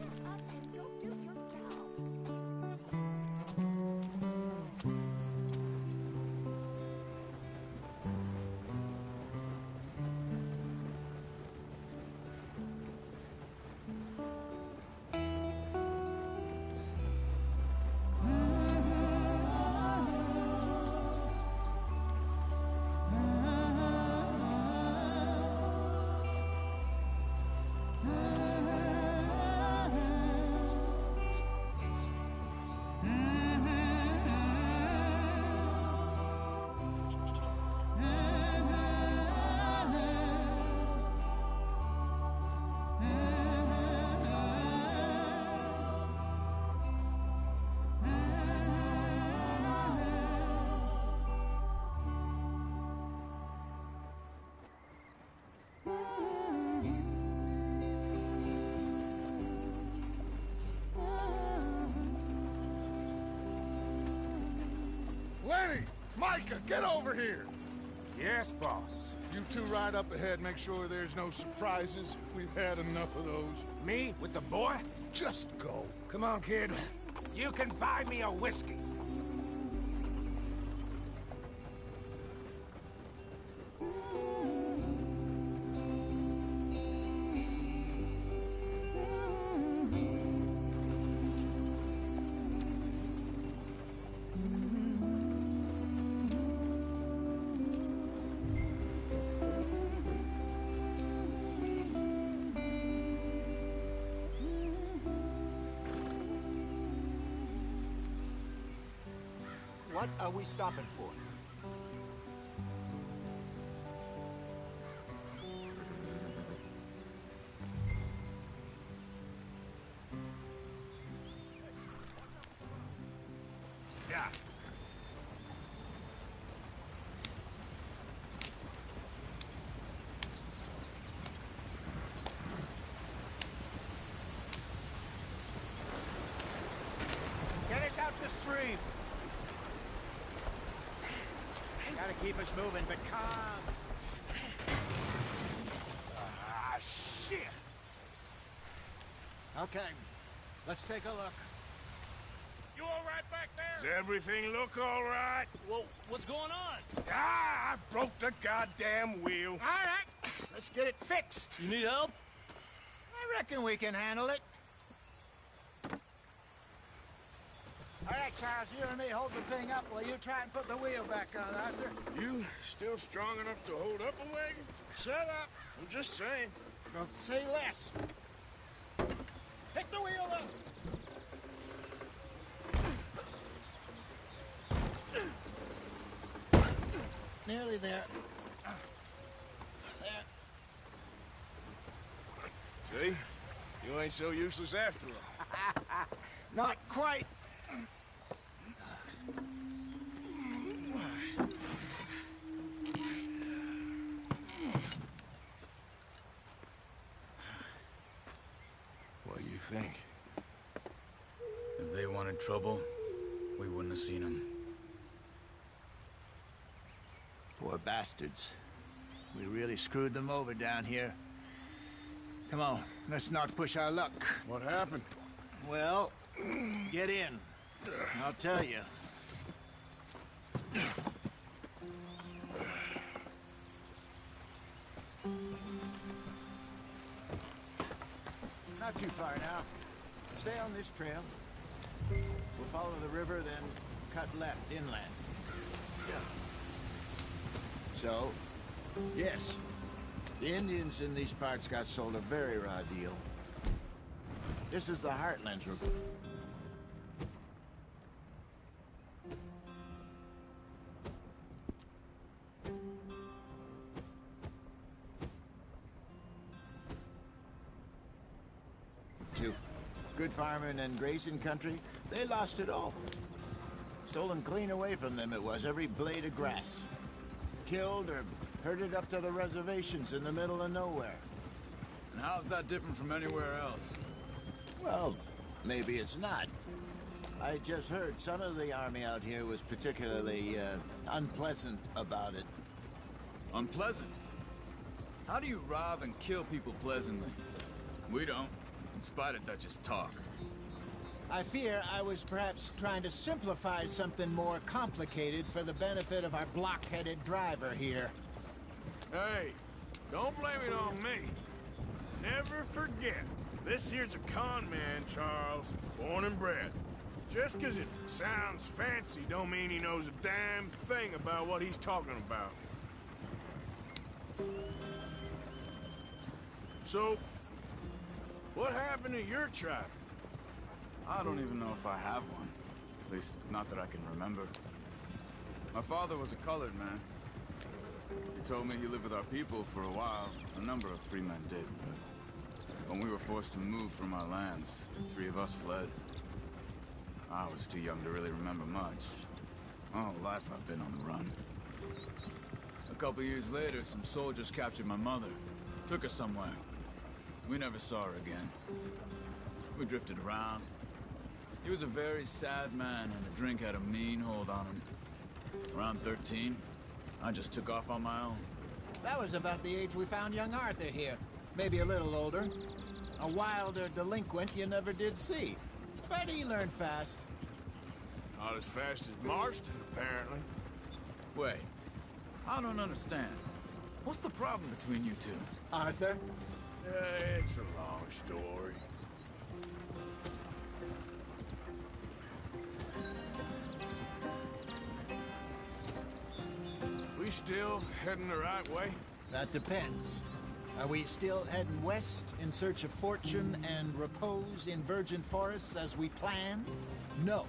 Lenny! Micah, get over here!
Yes, boss.
You two ride up ahead, make sure there's no surprises. We've had enough of those.
Me with the boy?
Just go.
Come on, kid. You can buy me a whiskey.
What are we stopping for?
Yeah.
Get us out the stream! Gotta keep us moving, but calm.
Ah, shit!
Okay, let's take a look.
You all right back there? Does everything look all right?
Well, what's going on?
Ah, I broke the goddamn wheel.
All right, let's get it fixed.
You need help?
I reckon we can handle it. All right, Charles, you and me hold the thing up while you try and put the wheel back on, Arthur.
You still strong enough to hold up a wagon?
Shut up.
I'm just saying.
Don't say less. Pick the wheel up. Nearly there. There.
See? You ain't so useless after all.
Not quite.
What do you think?
If they wanted trouble, we wouldn't have seen them.
Poor bastards. We really screwed them over down here. Come on, let's not push our luck.
What happened?
Well, get in. I'll tell you. Not too far now. Stay on this trail. We'll follow the river, then cut left inland. So, yes, the Indians in these parts got sold a very raw deal. This is the Heartlands route. To good farming and grazing country, they lost it all. Stolen clean away from them it was, every blade of grass. Killed or herded up to the reservations in the middle of nowhere.
And how's that different from anywhere else?
Well, maybe it's not. I just heard some of the army out here was particularly, unpleasant about it.
Unpleasant? How do you rob and kill people pleasantly? We don't, in spite of Dutch's talk.
I fear I was perhaps trying to simplify something more complicated for the benefit of our block-headed driver here.
Hey, don't blame it on me. Never forget, this here's a con man, Charles, born and bred. Just 'cause it sounds fancy don't mean he knows a damn thing about what he's talking about. So, what happened to your tribe?
I don't even know if I have one. At least, not that I can remember. My father was a colored man. He told me he lived with our people for a while. A number of free men did, but when we were forced to move from our lands, the three of us fled. I was too young to really remember much. My whole life I've been on the run. A couple years later, some soldiers captured my mother. Took her somewhere. We never saw her again. We drifted around. He was a very sad man, and the drink had a mean hold on him. Around 13, I just took off on my own.
That was about the age we found young Arthur here. Maybe a little older. A wilder delinquent you never did see. But he learned fast.
Not as fast as Marston, apparently.
Wait, I don't understand. What's the problem between you two?
Arthur?
It's a long story. We still heading the right way?
That depends. Are we still heading west in search of fortune and repose in virgin forests as we planned? No.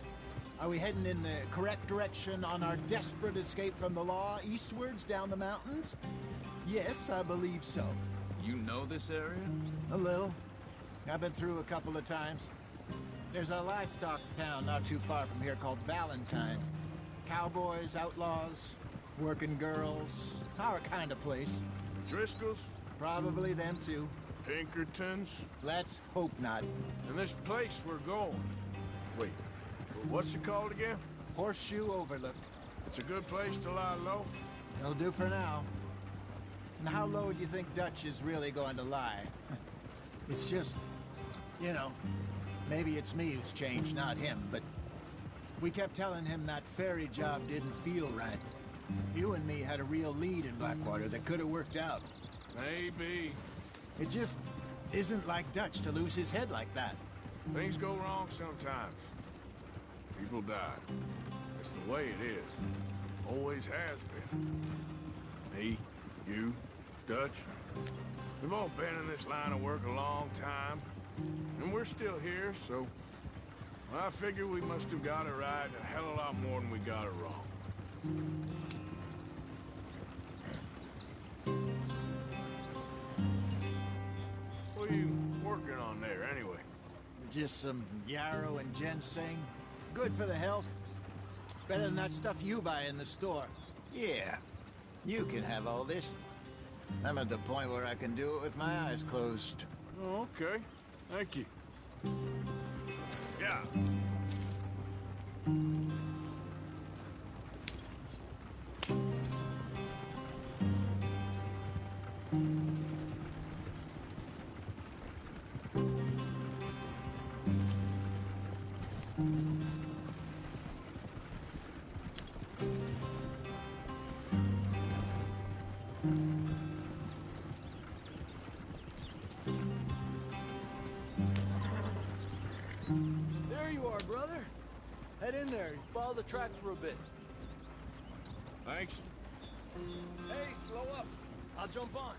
Are we heading in the correct direction on our desperate escape from the law eastwards down the mountains? Yes, I believe so.
You know this area?
A little. I've been through a couple of times. There's a livestock town not too far from here called Valentine. Cowboys, outlaws, working girls, our kind of place.
Driscoll's?
Probably them too.
Pinkertons?
Let's hope not.
And this place we're going. Wait, what's it called again?
Horseshoe Overlook.
It's a good place to lie low?
It'll do for now. And how low do you think Dutch is really going to lie? It's just, you know, maybe it's me who's changed, not him, but we kept telling him that ferry job didn't feel right. You and me had a real lead in Blackwater that could have worked out.
Maybe.
It just isn't like Dutch to lose his head like that.
Things go wrong sometimes. People die. It's the way it is. Always has been. Me, you, Dutch. We've all been in this line of work a long time. And we're still here, so... I figure we must have got it right a hell of a lot more than we got it wrong. What are you working on there, anyway?
Just some yarrow and ginseng. Good for the health. Better than that stuff you buy in the store. Yeah, you can have all this. I'm at the point where I can do it with my eyes closed.
Oh, okay. Thank you. Yeah.
There you are, brother. Head in there. Follow the tracks for a bit.
Thanks.
Hey, slow up. I'll jump on.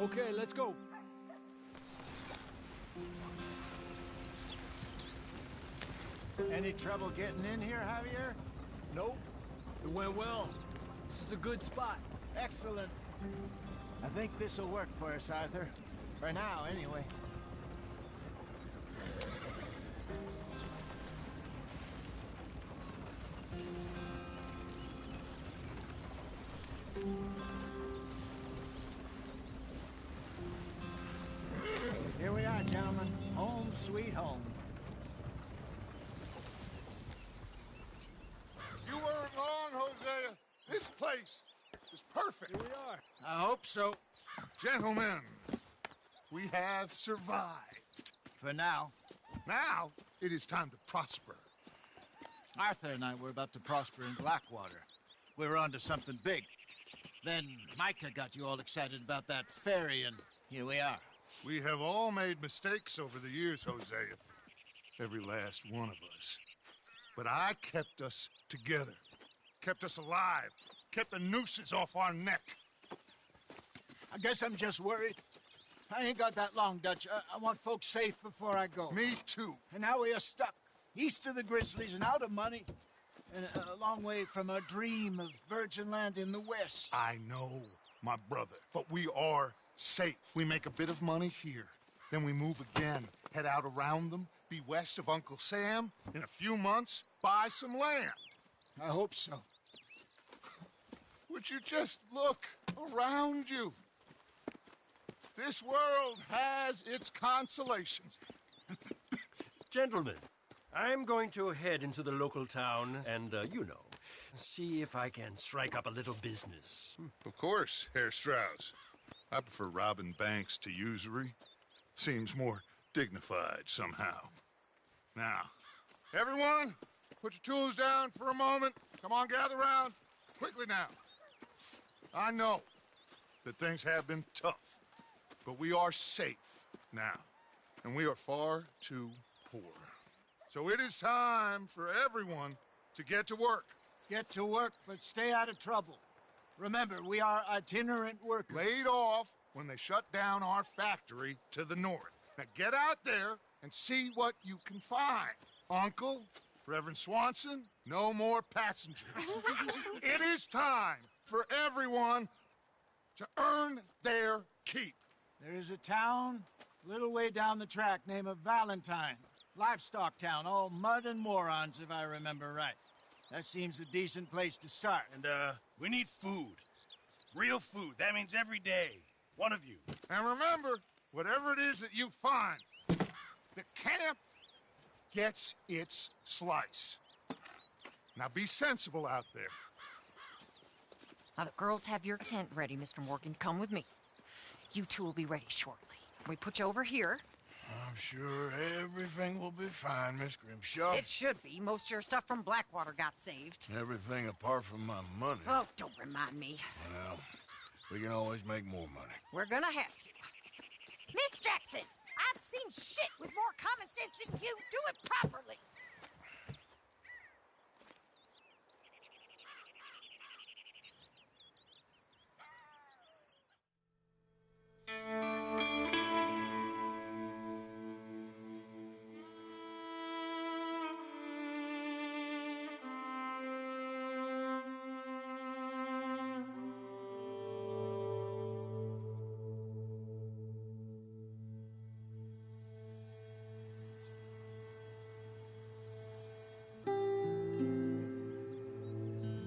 Okay, let's go.
Any trouble getting in here, Javier?
Nope. It went well. This is a good spot.
Excellent. I think this'll work for us, Arthur. For now, anyway. sweet home.
You weren't wrong, Hosea. This place is perfect.
Here we are.
I hope so.
Gentlemen, we have survived.
For now.
Now, it is time to prosper.
Arthur and I were about to prosper in Blackwater. We were onto something big. Then Micah got you all excited about that ferry, and here we are.
We have all made mistakes over the years, Hosea. Every last one of us. But I kept us together. Kept us alive. Kept the nooses off our neck.
I guess I'm just worried. I ain't got that long, Dutch. I want folks safe before I go.
Me too.
And now we are stuck. East of the Grizzlies and out of money. And a long way from a dream of virgin land in the west.
I know, my brother. But we are safe. We make a bit of money here. Then we move again. Head out around them. Be west of Uncle Sam. In a few months, buy some land.
I hope so.
Would you just look around you? This world has its consolations.
Gentlemen, I'm going to head into the local town and, see if I can strike up a little business.
Of course, Herr Strauss. I prefer robbing banks to usury. Seems more dignified somehow. Now, everyone, put your tools down for a moment. Come on, gather round. Quickly now. I know that things have been tough, but we are safe now, and we are far too poor. So it is time for everyone to get to work.
Get to work, but stay out of trouble. Remember, we are itinerant workers.
Laid off when they shut down our factory to the north. Now get out there and see what you can find. Uncle, Reverend Swanson, no more passengers. It is time for everyone to earn their keep.
There is a town a little way down the track named Valentine. Livestock town, all mud and morons, if I remember right. That seems a decent place to start.
And, we need food. Real food. That means every day. One of you.
And remember, whatever it is that you find, the camp gets its slice. Now be sensible out there.
Now, the girls have your tent ready, Mr. Morgan. Come with me. You two will be ready shortly. We put you over here.
I'm sure everything will be fine, Miss Grimshaw.
It should be. Most of your stuff from Blackwater got saved.
Everything apart from my money.
Oh, don't remind me.
Well, we can always make more money.
We're gonna have to. Miss Jackson, I've seen shit with more common sense than you. Do it properly.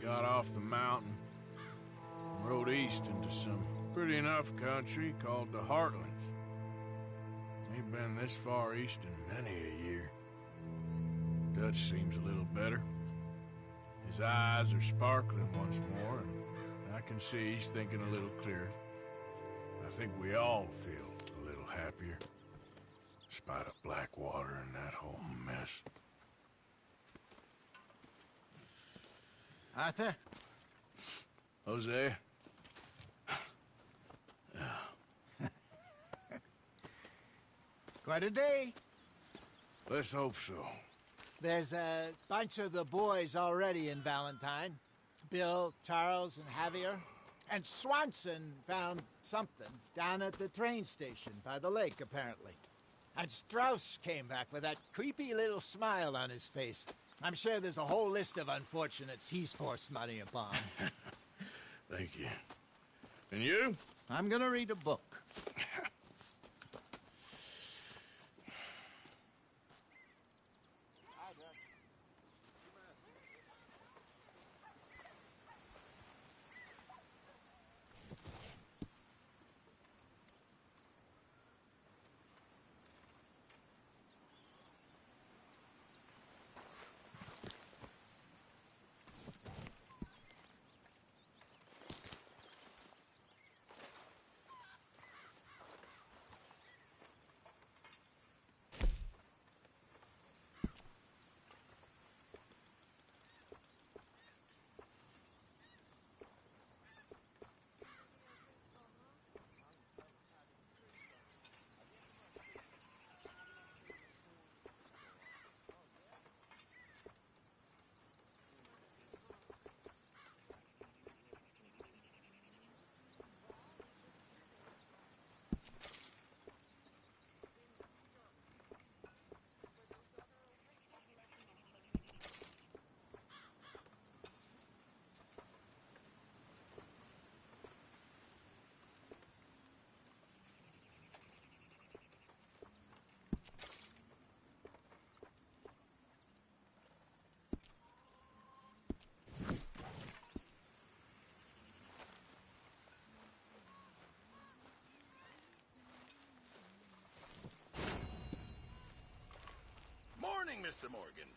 Got off the mountain, rode east into some pretty enough country called the Heartlands. Ain't been this far east in many a year. Dutch seems a little better. His eyes are sparkling once more, and I can see he's thinking a little clearer. I think we all feel a little happier, in spite of Blackwater and that whole mess.
Arthur?
Jose?
Quite a day.
Let's hope so.
There's a bunch of the boys already in Valentine. Bill, Charles, and Javier. And Swanson found something down at the train station by the lake, apparently. And Strauss came back with that creepy little smile on his face. I'm sure there's a whole list of unfortunates he's forced money upon.
Thank you. And you?
I'm gonna read a book.
Mr. Morgan.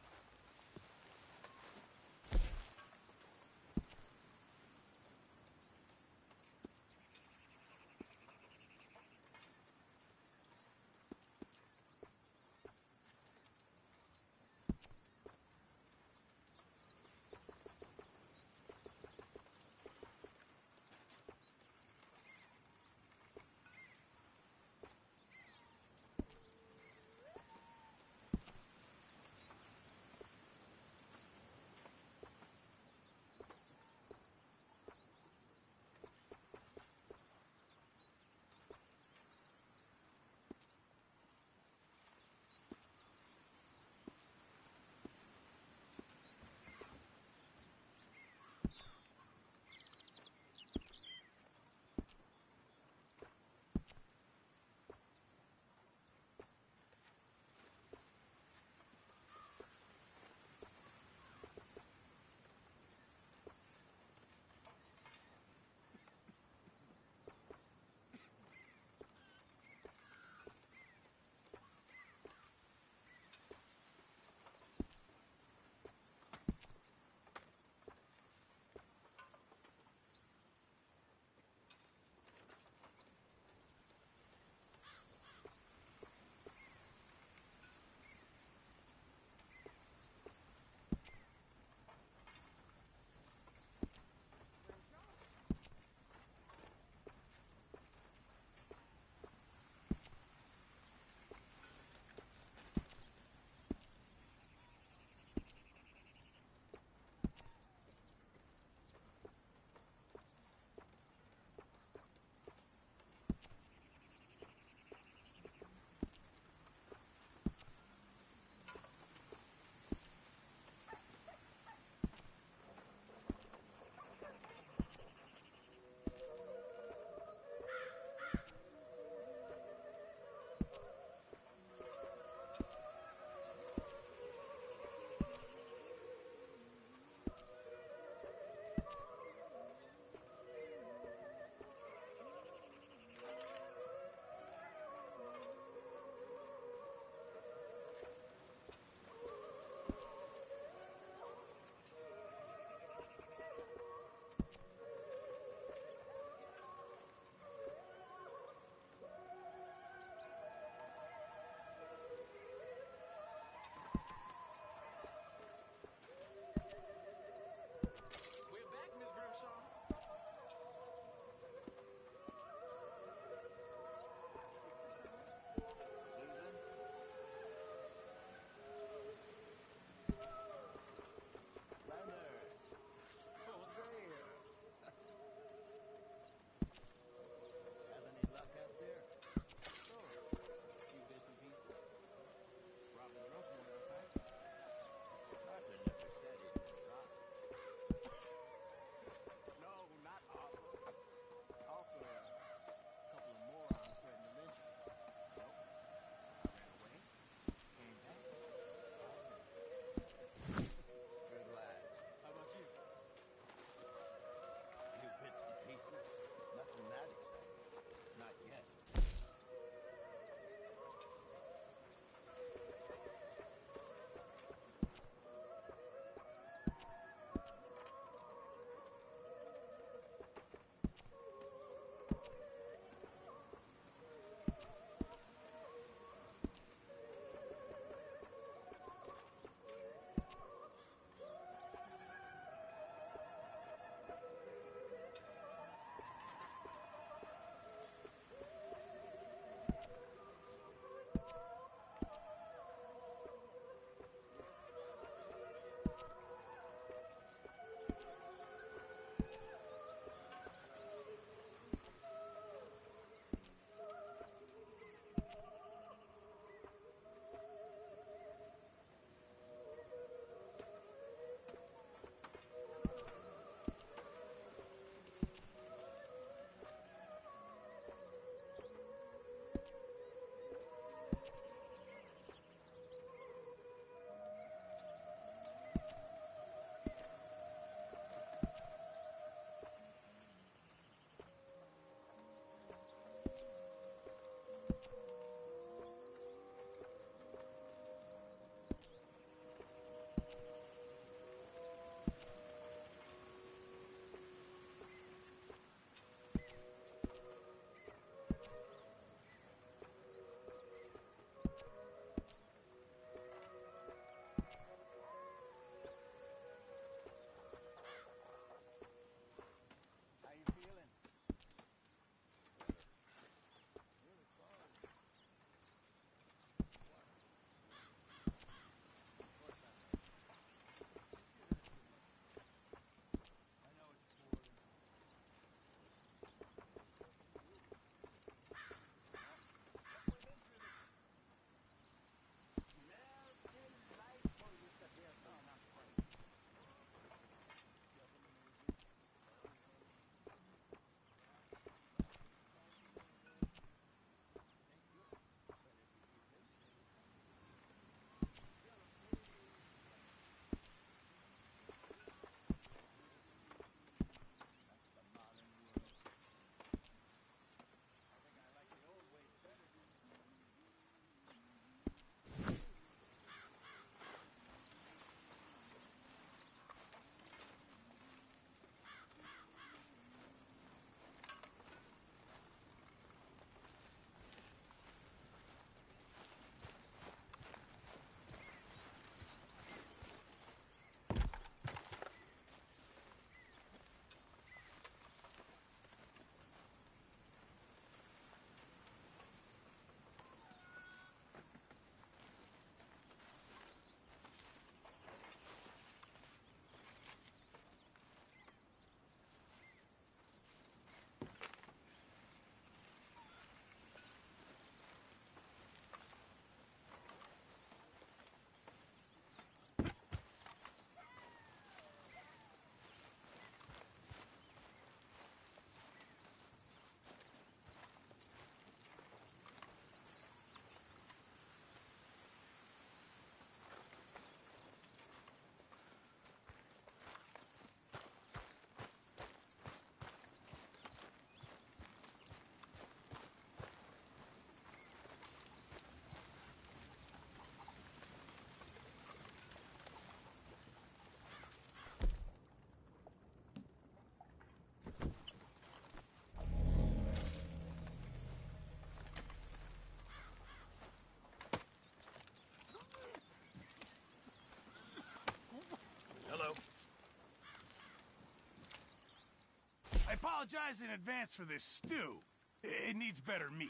apologize in advance for this stew. It needs better meat.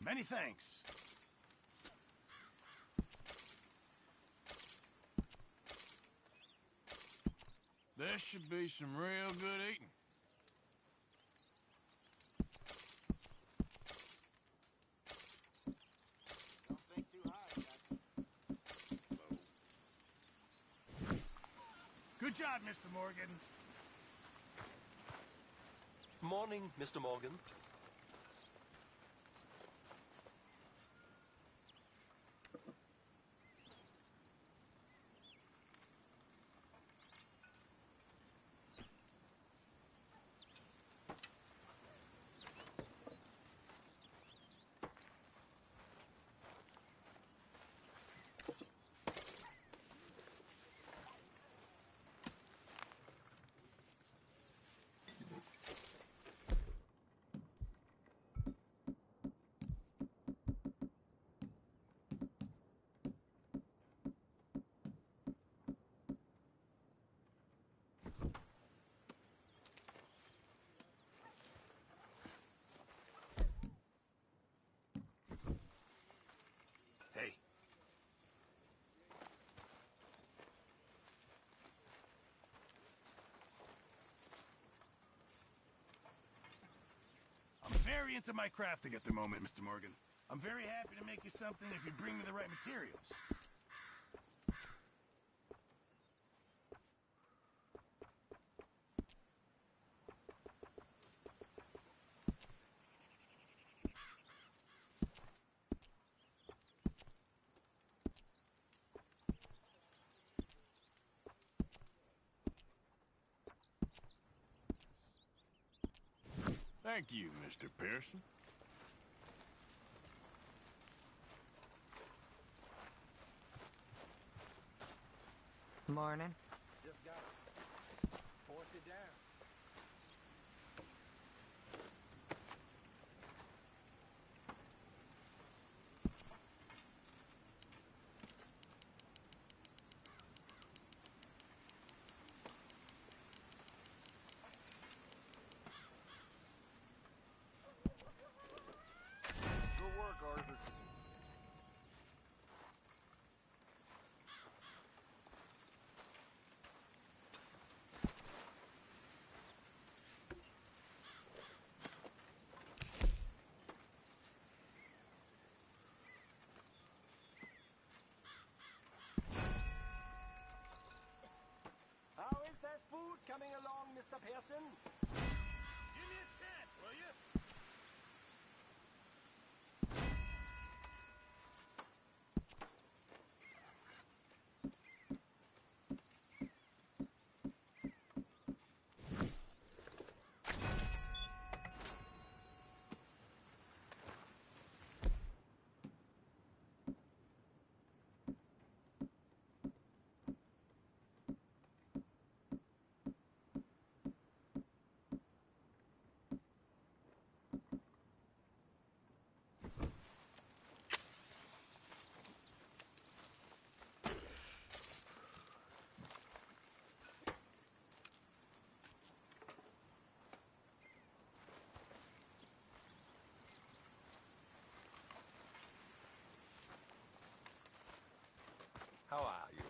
Many thanks.
There should be some real good eating.
Don't think too hard, Jackson.
Good job, Mr. Morgan.
Morning, Mr. Morgan.
Hey. I'm very into my crafting at the moment, Mr. Morgan. I'm very happy to make you something if you bring me the right materials.
Thank you, Mr. Pearson.
Morning.
Just got it. Force it down.
Good work, Arthur.
How is that food coming along, Mr. Pearson?
Give me a chance, will you?
How are you?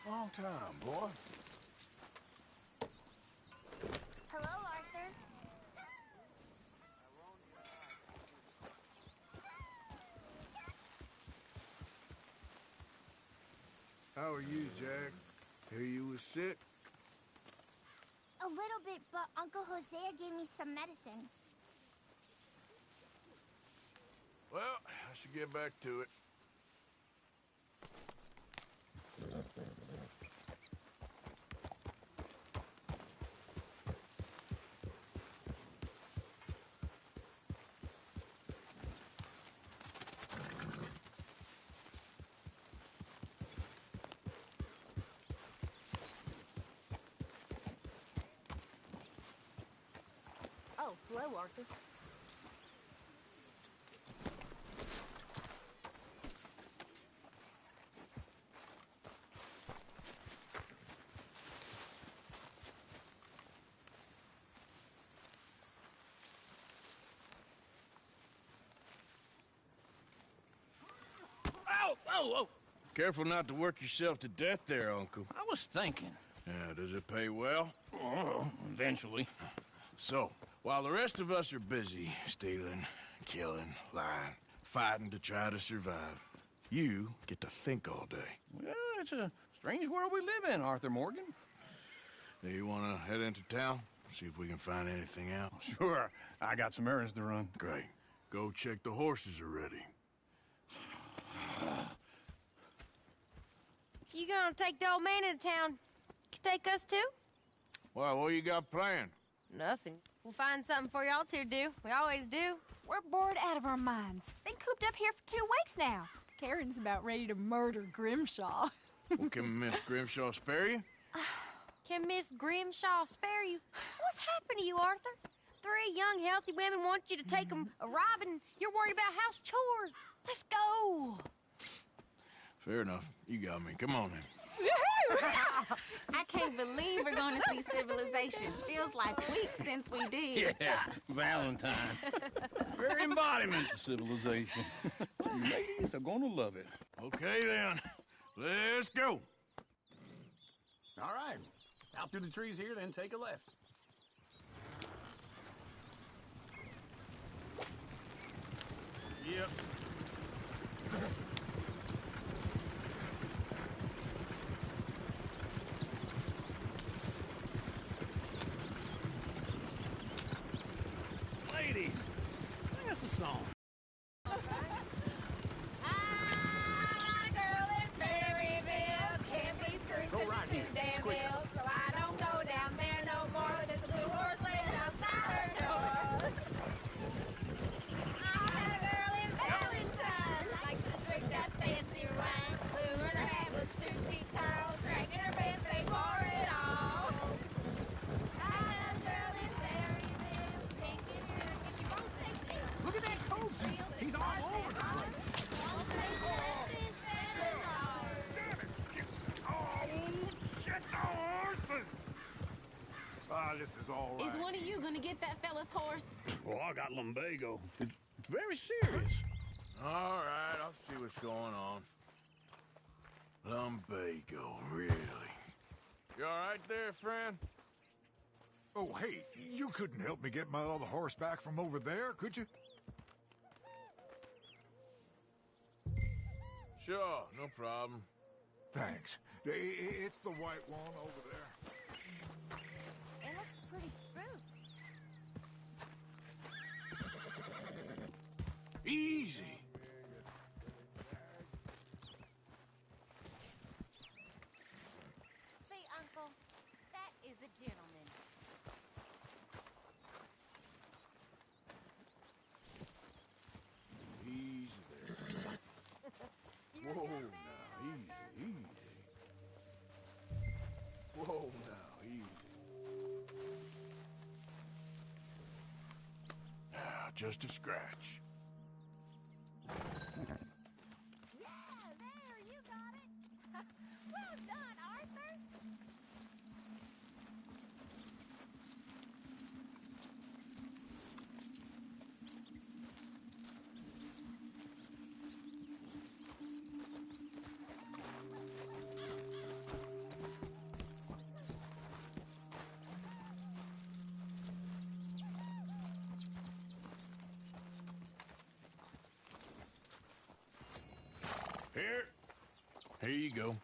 Long time, boy.
Hello, Arthur.
How are you, Jack? Hear you was sick?
A little bit, but Uncle Hosea gave me some medicine.
Well, I should get back to it.
Oh, hello, Arthur.
Ow! Oh, oh!
Careful not to work yourself to death there, Uncle.
I was thinking.
Yeah, does it pay well?
Oh, eventually.
So, while the rest of us are busy stealing, killing, lying, fighting to try to survive, you get to think all day.
Well, it's a strange world we live in, Arthur Morgan.
Do you want to head into town? See if we can find anything out?
Sure. I got some errands to run.
Great. Go check the horses are ready.
You gonna take the old man into town? You take us too?
Well, what you got planned?
Nothing. We'll find something for y'all to do. We always do.
We're bored out of our minds. Been cooped up here for 2 weeks now. Karen's about ready to murder Grimshaw.
Well, can Miss Grimshaw spare you?
Can Miss Grimshaw spare you? What's happened to you, Arthur? 3 young, healthy women want you to take them a robbing. You're worried about house chores. Let's go.
Fair enough. You got me. Come on then.
I can't believe we're going to see civilization. Feels like weeks since we did.
Yeah, Valentine. Very embodiment of civilization. You ladies are gonna love it.
Okay then. Let's go.
All right. Out through the trees here, then take a left.
Yep.
Lady, sing us a song.
Go right here. Damn hill, so I don't go down there no more. There's a blue horse laying outside her door. I had a girl in Valentine, likes to drink that fancy wine. Blue and her hair was 2 feet tall, dragging her pants, they wore it all. I had a girl in Berryville, pink and good, but she won't stay still.
Look at that coach. He's all over the place.
Ah, this is all right.
Is one of you going to get that fella Sibylla's horse?
Well, I got lumbago. It's very serious.
All right, I'll see what's going on. Lumbago, really? You all right there, friend?
Oh, hey, you couldn't help me get my other horse back from over there, could you?
Sure, no problem.
Thanks. It's the white one over there.
It looks pretty spooked.
Easy.
See, Uncle, that is a gentleman.
Easy there. Whoa, now, easy, easy. Whoa, now, easy. Now, just a scratch.
Yeah, there, you got it. Well done, Arthur.
Here you go.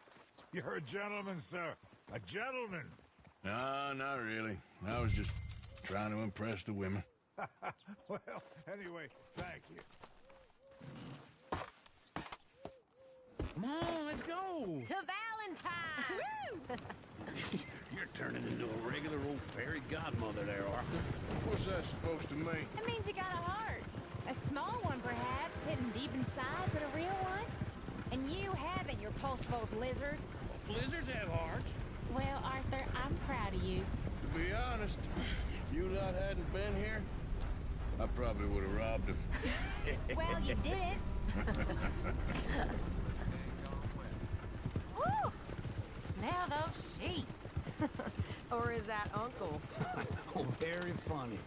You're a gentleman, sir. A gentleman.
No, not really. I was just trying to impress the women.
Well, anyway, thank you.
Come on, let's go.
To Valentine! Woo!
You're turning into a regular old fairy godmother there, Arthur.
What's that supposed to mean?
It means you got a heart. A small one, perhaps, hidden deep inside, but a real one. And you haven't, you repulsive old lizard.
Lizards have hearts.
Well, Arthur, I'm proud of you.
To be honest, if you lot hadn't been here, I probably would have robbed him.
Well, you did it.
Woo! Smell those sheep. Or is that Uncle?
Oh, very funny.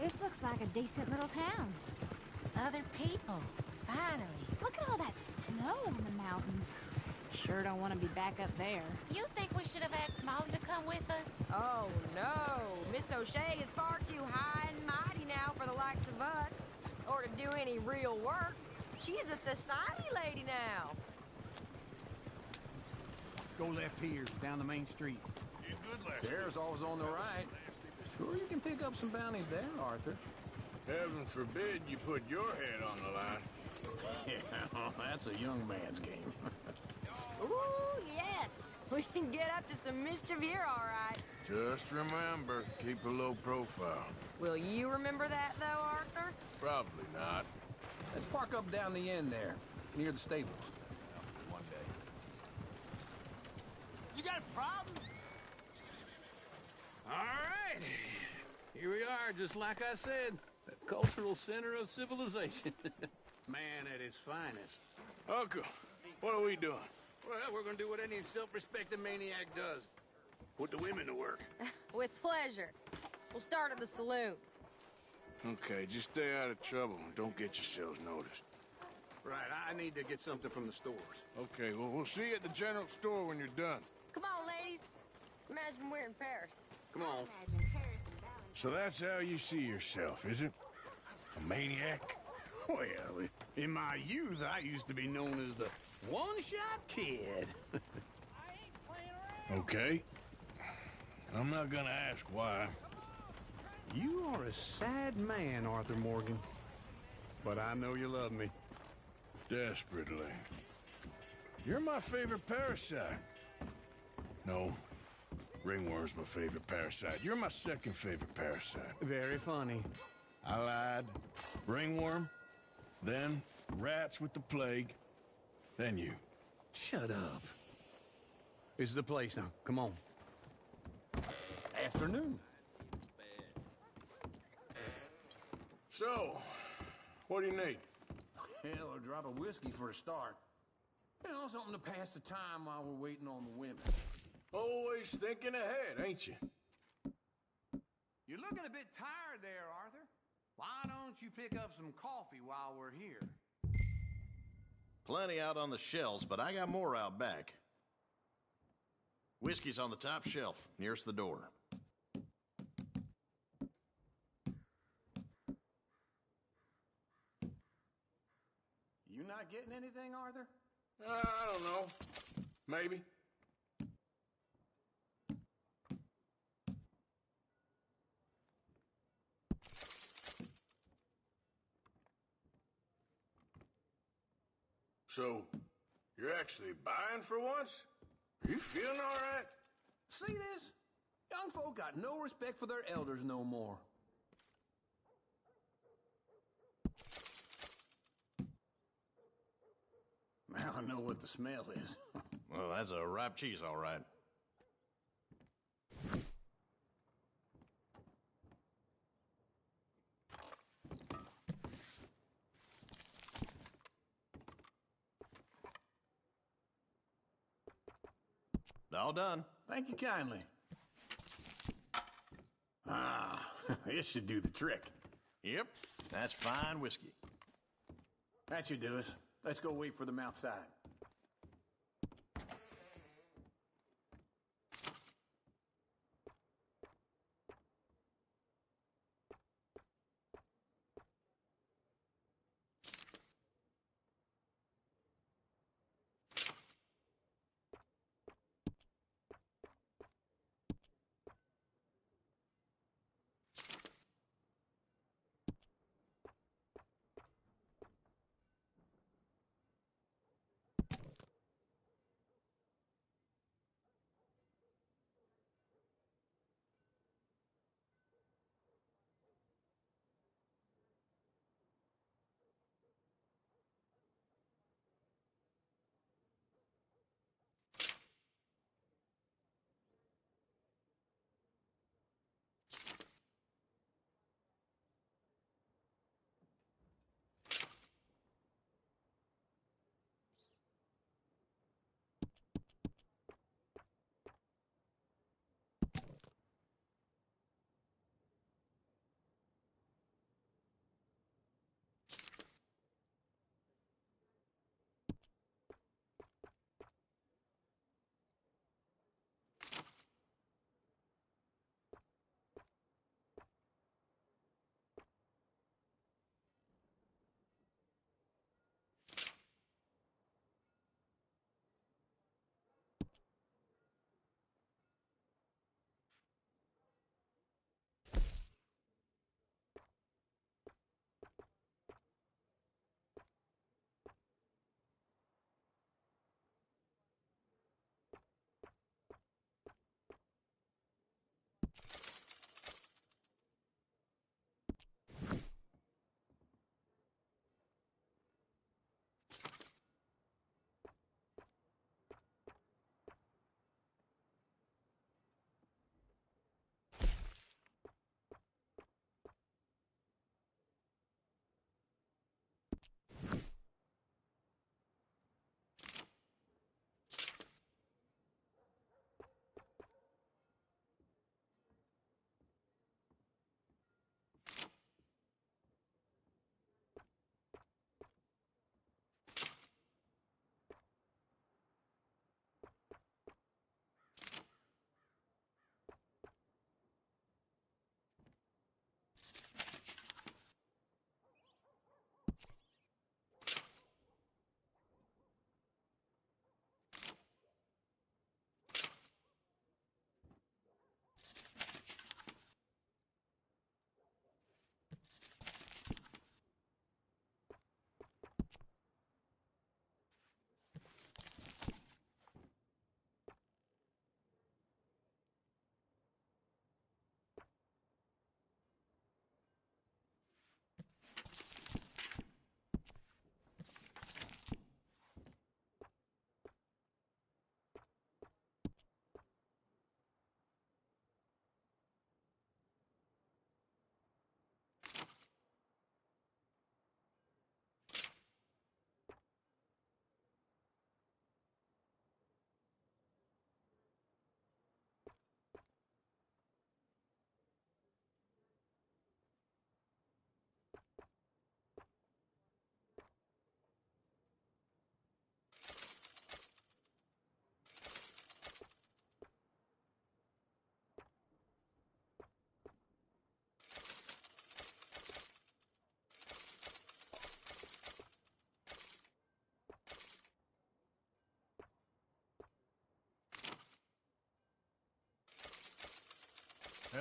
This looks like a decent little town.
Other people. Finally.
Look at all that snow on the mountains. Sure don't want to be back up there.
You think we should have asked Molly to come with us?
Oh, no. Miss O'Shea is far too high and mighty now for the likes of us. Or to do any real work. She's a society lady now.
Go left here, down the main street.
You good last
There's always on the right. Sure you can pick up some bounties there, Arthur.
Heaven forbid you put your head on the line.
Yeah, that's a young man's game.
Ooh, yes. We can get up to some mischief here, all right.
Just remember, keep a low profile.
Will you remember that, though, Arthur?
Probably not.
Let's park up down the end there, near the stables. One day.
You got a problem? All right. Here we are, just like I said. The cultural center of civilization.
Man at his finest.
Uncle, what are we doing?
Well, we're gonna do what any self-respecting maniac does. Put the women to work.
With pleasure. We'll start at the saloon.
Okay, just stay out of trouble and don't get yourselves noticed.
Right, I need to get something from the stores.
Okay, well, we'll see you at the general store when you're done.
Come on, ladies. Imagine we're in Paris.
Come on.
So that's how you see yourself, is it? A maniac?
Well, in my youth, I used to be known as the one-shot kid.
Okay. I'm not gonna ask why.
You are a sad man, Arthur Morgan. But I know you love me.
Desperately. You're my favorite parasite. No, ringworm's my favorite parasite. You're my second favorite parasite.
Very funny.
I lied. Ringworm, then rats with the plague, then you.
Shut up. This is the place now. Come on. Afternoon.
So, what do you need?
Hell, a drop of whiskey for a start. You know, something to pass the time while we're waiting on the women.
Always thinking ahead, ain't you?
You're looking a bit tired there, Arthur. Why don't you pick up some coffee while we're here?
Plenty out on the shelves, but I got more out back. Whiskey's on the top shelf, nearest the door.
You not getting anything, Arthur?
I don't know. Maybe. So, you're actually buying for once? Are you feeling all right?
See this? Young folk got no respect for their elders no more. Now I know what the smell is.
Well, that's a ripe cheese, all right. All done.
Thank you kindly. Ah, this should do the trick.
Yep, that's fine whiskey.
That should do us. Let's go wait for them outside.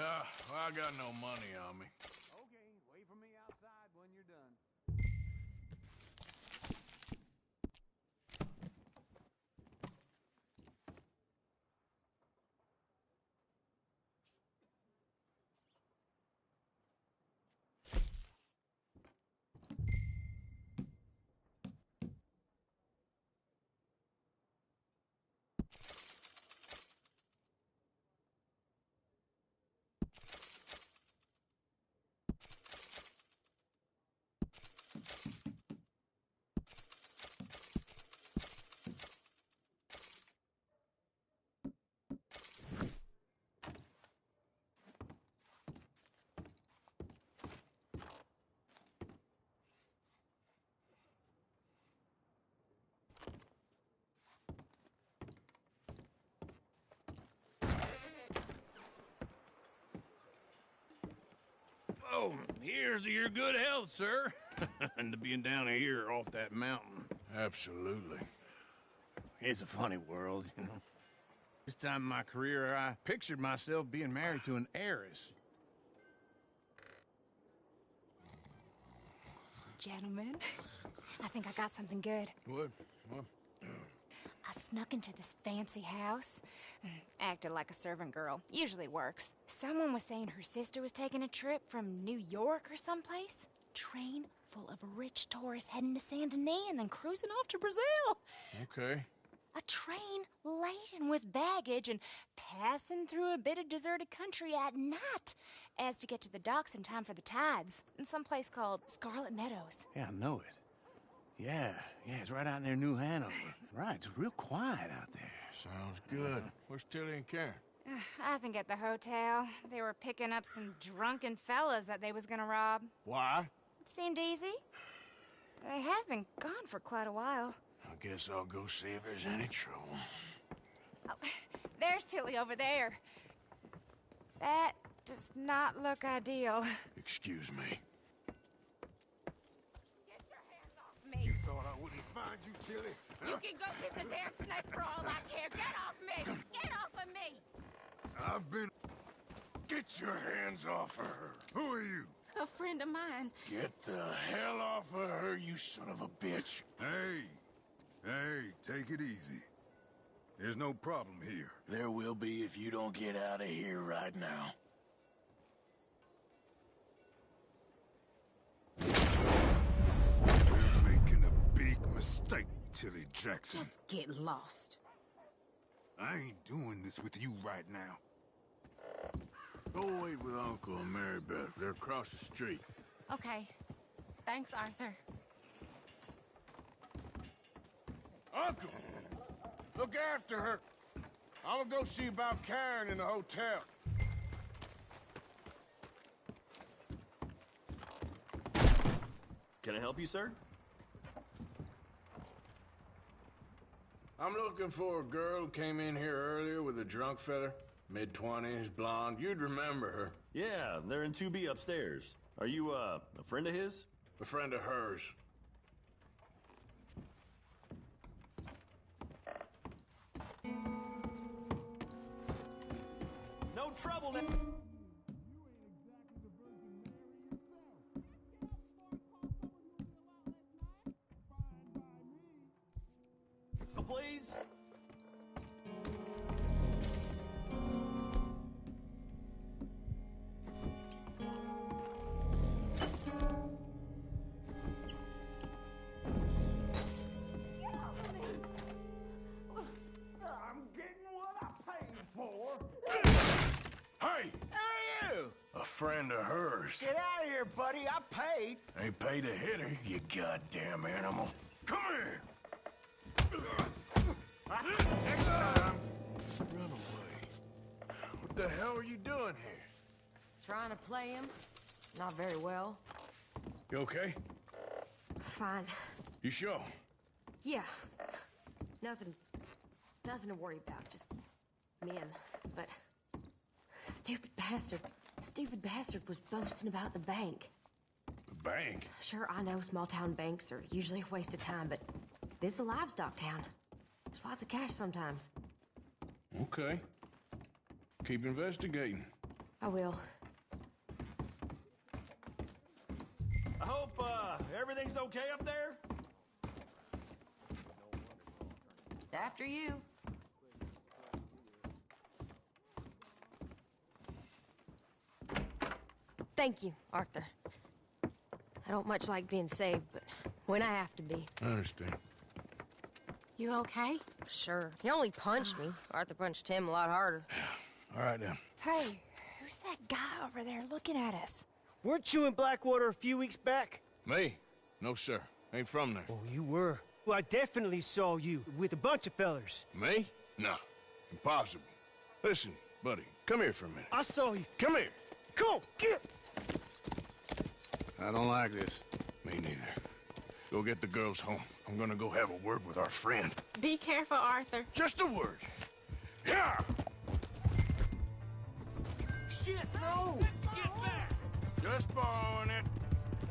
Yeah, well, I got no money on me.
Okay, wait for me outside when you're done.
Oh, here's to your good health, sir. And to being down here off that mountain. Absolutely. It's a funny world, you know. This time in my career, I pictured myself being married to an heiress.
Gentlemen, I think I got something good.
What?
I snuck into this fancy house. Acted like a servant girl. Usually works. Someone was saying her sister was taking a trip from New York or someplace. Train full of rich tourists heading to Saint Denis and then cruising off to Brazil.
Okay.
A train laden with baggage and passing through a bit of deserted country at night as to get to the docks in time for the tides in some place called Scarlet Meadows.
Yeah, I know it. Yeah, it's right out near New Hanover. Right, it's real quiet out there. Sounds good. Where's Tilly and Karen?
I think at the hotel. They were picking up some drunken fellas that they was gonna rob.
Why?
It seemed easy. They have been gone for quite a while.
I guess I'll go see if there's any trouble.
Oh, there's Tilly over there. That does not look ideal.
Excuse me.
Me.
Thought I wouldn't find you, Tilly?
You can go kiss a damn snake for all I care. Get off me! Get off of me!
I've been... Get your hands off of her. Who are you?
A friend of mine.
Get the hell off of her, you son of a bitch.
Hey, take it easy. There's no problem here.
There will be if you don't get out of here right now.
You're making a big mistake, Tilly Jackson.
Just get lost.
I ain't doing this with you right now.
Go wait with Uncle and Mary Beth. They're across the street.
Okay. Thanks, Arthur.
Uncle! Look after her. I'm gonna go see about Karen in the hotel.
Can I help you, sir?
I'm looking for a girl who came in here earlier with a drunk fella. Mid-20s, blonde. You'd remember her.
Yeah, they're in 2B upstairs. Are you, a friend of his?
A friend of hers.
No trouble now. Please?
I'm getting what I paid for.
Hey!
Who are you?
A friend of hers.
Get out of here, buddy. I paid.
Ain't paid to hit her, you goddamn animal. Come here! Next time! Run away. What the hell are you doing here?
Trying to play him. Not very well.
You okay?
Fine.
You sure?
Yeah. Nothing to worry about. Just men. But stupid bastard was boasting about the bank.
The bank?
Sure, I know small town banks are usually a waste of time, but this is a livestock town. There's lots of cash sometimes.
Okay. Keep investigating.
I will.
I hope, everything's okay up there?
After you. Thank you, Arthur. I don't much like being saved, but when I have to be.
I understand.
You okay?
Sure. He only punched me. Arthur punched him a lot harder.
All right, then.
Hey, who's that guy over there looking at us?
Weren't you in Blackwater a few weeks back?
Me? No, sir. Ain't from there.
Oh, you were. Well, I definitely saw you with a bunch of fellers.
Me? No. Impossible. Listen, buddy, come here for a minute.
I saw you.
Come here.
Come on, get!
I don't like this. Me neither. Go get the girls home. I'm gonna go have a word with our friend.
Be careful, Arthur.
Just a word. Yeah!
Shit, no! Get back!
Just borrowing it.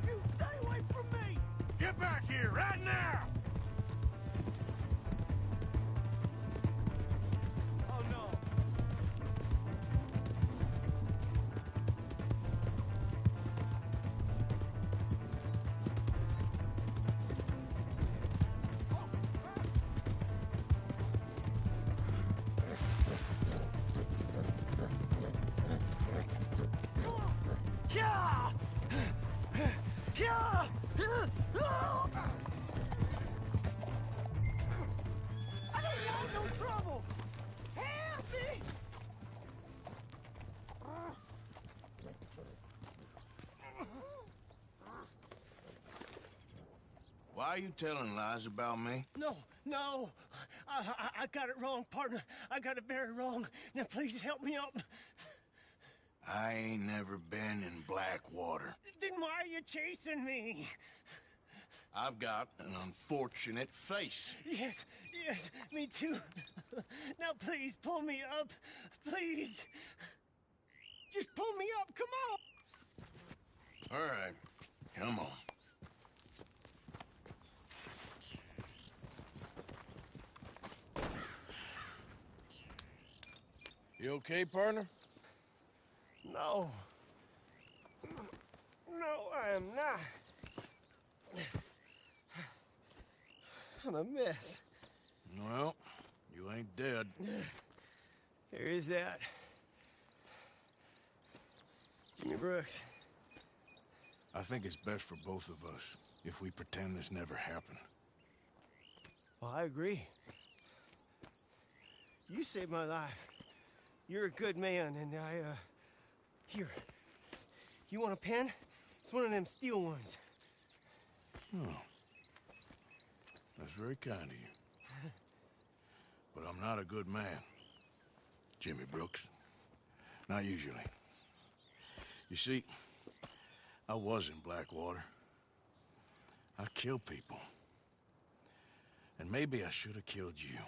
You stay away from me!
Get back here right now!
Oh, no. Yeah! Yeah! I don't want no trouble! Help me!
Why are you telling lies about me?
No, no. I got it wrong, partner. I got it very wrong. Now, please help me up.
I ain't never been in Blackwater.
Then why are you chasing me?
I've got an unfortunate face.
Yes, yes, me too. Now, please, pull me up. Please. Just pull me up, come on.
All right, come on. You okay, partner?
No. No, I am not. I'm a mess.
Well, you ain't dead.
There is that. Jimmy Brooks.
I think it's best for both of us if we pretend this never happened.
Well, I agree. You saved my life. You're a good man, and here. You want a pen? It's one of them steel ones.
Oh. That's very kind of you. But I'm not a good man, Jimmy Brooks. Not usually. You see, I was in Blackwater. I killed people. And maybe I should have killed you.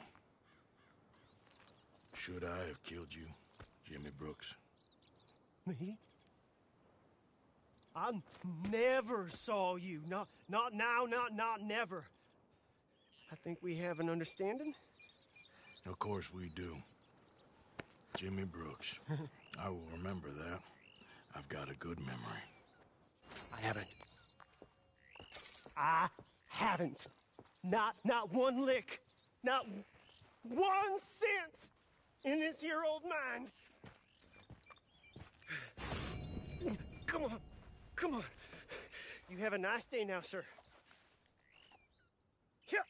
Should I have killed you, Jimmy Brooks?
Me? I never saw you. Not now, not never. I think we have an understanding?
Of course we do. Jimmy Brooks. I will remember that. I've got a good memory.
I haven't. Not one lick. Not 1 cent in this here old mind. Come on. Come on. You have a nice day now, sir. Here.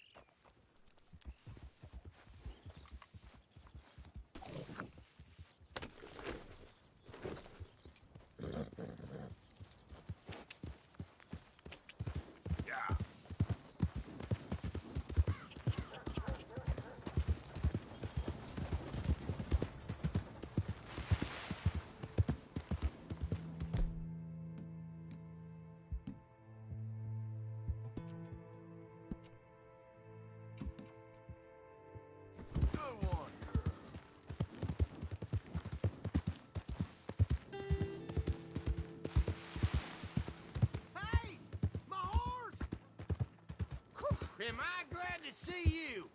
Am I glad to see you?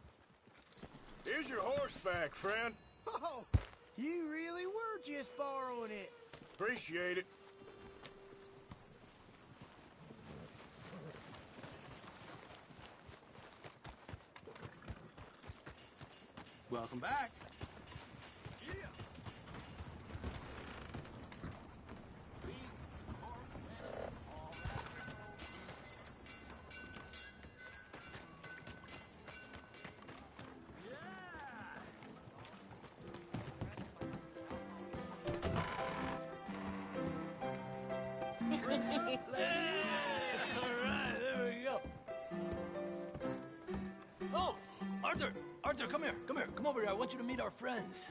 Here's your horse back, friend.
Oh, you really were just borrowing it.
Appreciate it.
Welcome back. Alright, there we go. Oh, Arthur! Arthur, come here, come over here. I want you to meet our friends.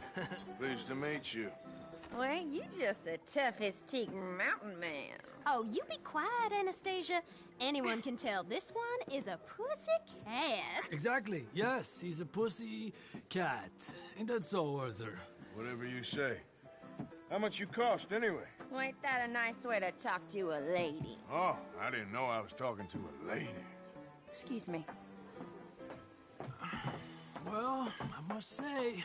Pleased to meet you.
Well, ain't you just a tough-as-teak mountain man?
Oh, you be quiet, Anastasia. Anyone can tell this one is a pussy cat.
Exactly, yes, he's a pussy cat. Ain't that so, Arthur?
Whatever you say. How much you cost, anyway?
Well, ain't that a nice way to talk to a lady?
Oh, I didn't know I was talking to a lady.
Excuse me.
Well, I must say, you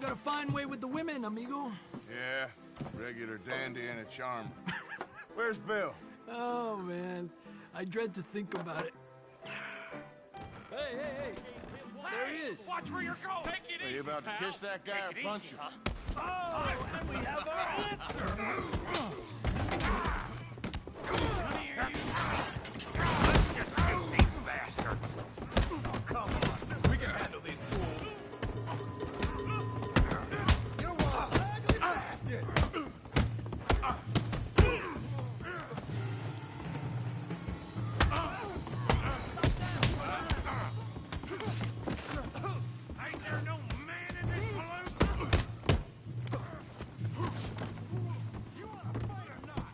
got a fine way with the women, amigo.
Yeah, regular dandy and a charmer. Where's Bill?
Oh, man, I dread to think about it. Hey! There he is.
Watch where you're going. Take it easy,
Are you about to
pal.
kiss that guy or
Take it
punch
easy,
him?
huh?
Oh, and we have our answer.
Let's just shoot these bastards. Oh, come on. We can handle these fools.
You ugly bastard.
Ain't there no man in this saloon? You wanna fight or not?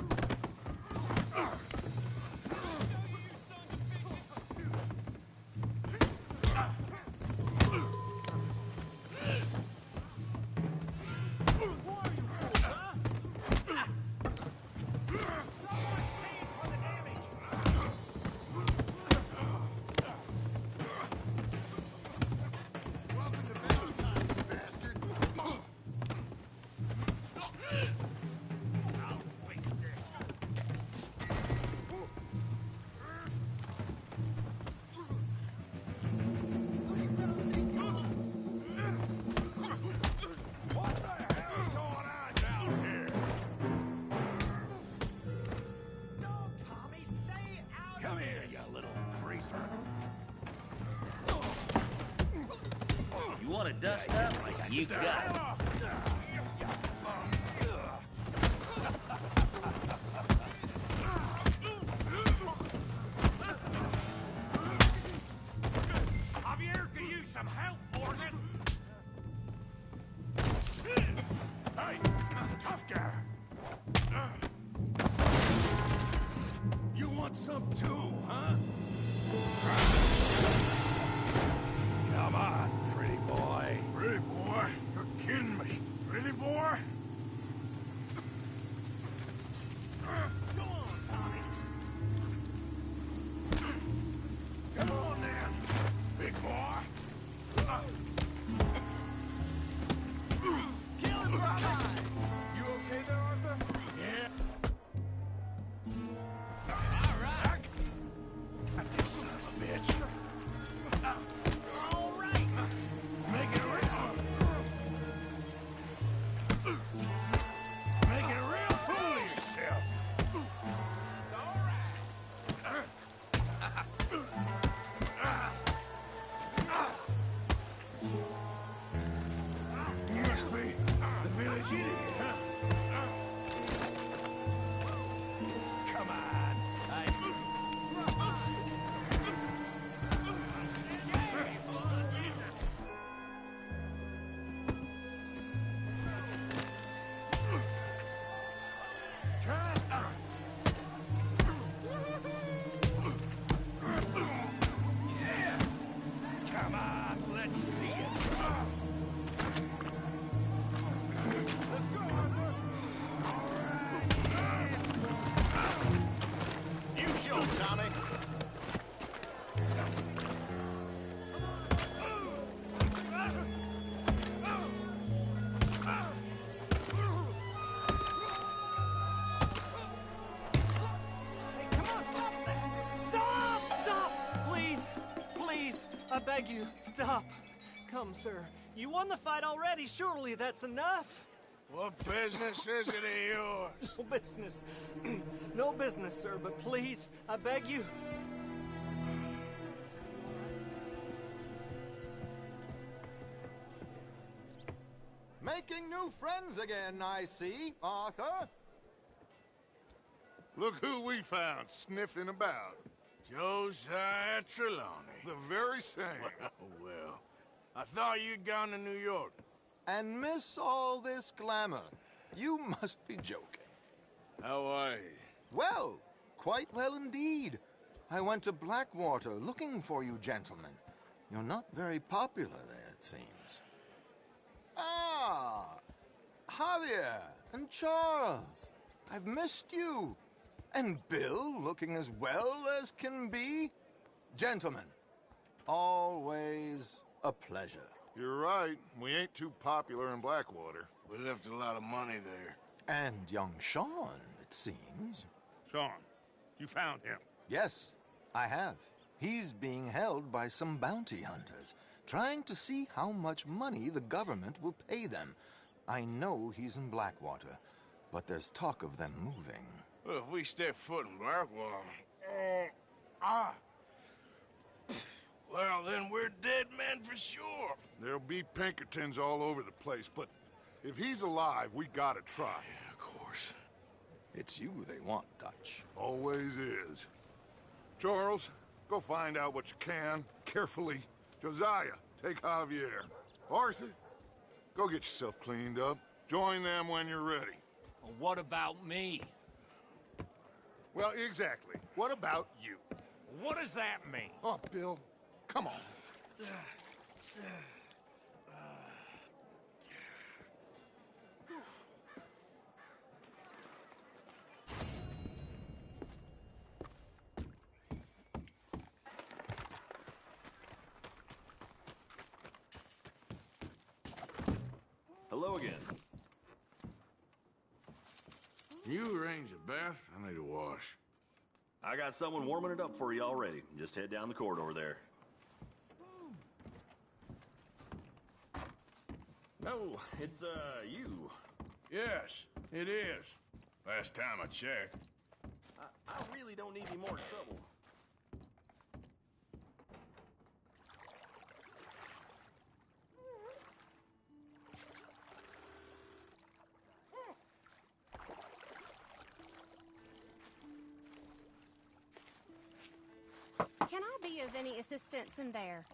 Come here, you little creeper.
You want to dust up? You got it.
Javier could use some help, Morgan.
Hey, tough guy.
You want some too, huh? Come on, pretty boy.
Pretty boy? You're kidding me. Pretty boy?
Go on, Tommy.
Come on, then. Big boy.
Kill him, brother. You okay there, Arthur?
Yeah.
All right.
Got this son of a bitch.
All right.
Make it real.
I beg you, stop. Come, sir. You won the fight already. Surely that's enough.
What business is it of yours?
No business. No business, sir, but please, I beg you.
Making new friends again, I see, Arthur.
Look who we found sniffing about.
Josiah Trelawney.
The very same.
Well, I thought you'd gone to New York.
And miss all this glamour. You must be joking.
How are you?
Well, quite well indeed. I went to Blackwater looking for you gentlemen. You're not very popular there, it seems. Ah, Javier and Charles. I've missed you. And Bill looking as well as can be. Gentlemen, always a pleasure.
You're right. We ain't too popular in Blackwater.
We left a lot of money there.
And young Sean, it seems.
Sean, you found him?
Yes, I have. He's being held by some bounty hunters, trying to see how much money the government will pay them. I know he's in Blackwater, but there's talk of them moving.
Well, if we step foot in Blackwater... Well, then we're dead men for sure.
There'll be Pinkertons all over the place, but if he's alive, we gotta try.
Yeah, of course.
It's you they want, Dutch.
Always is. Charles, go find out what you can, carefully. Josiah, take Javier. Arthur, go get yourself cleaned up. Join them when you're ready.
Well, what about me?
Well, exactly. What about you?
What does that mean?
Oh, Bill, come on.
Hello again.
You arrange a bath? I need a wash.
I got someone warming it up for you already. Just head down the corridor there. Oh, it's, you.
Yes, it is. Last time I checked.
I really don't need any more trouble.
Can I be of any assistance in there?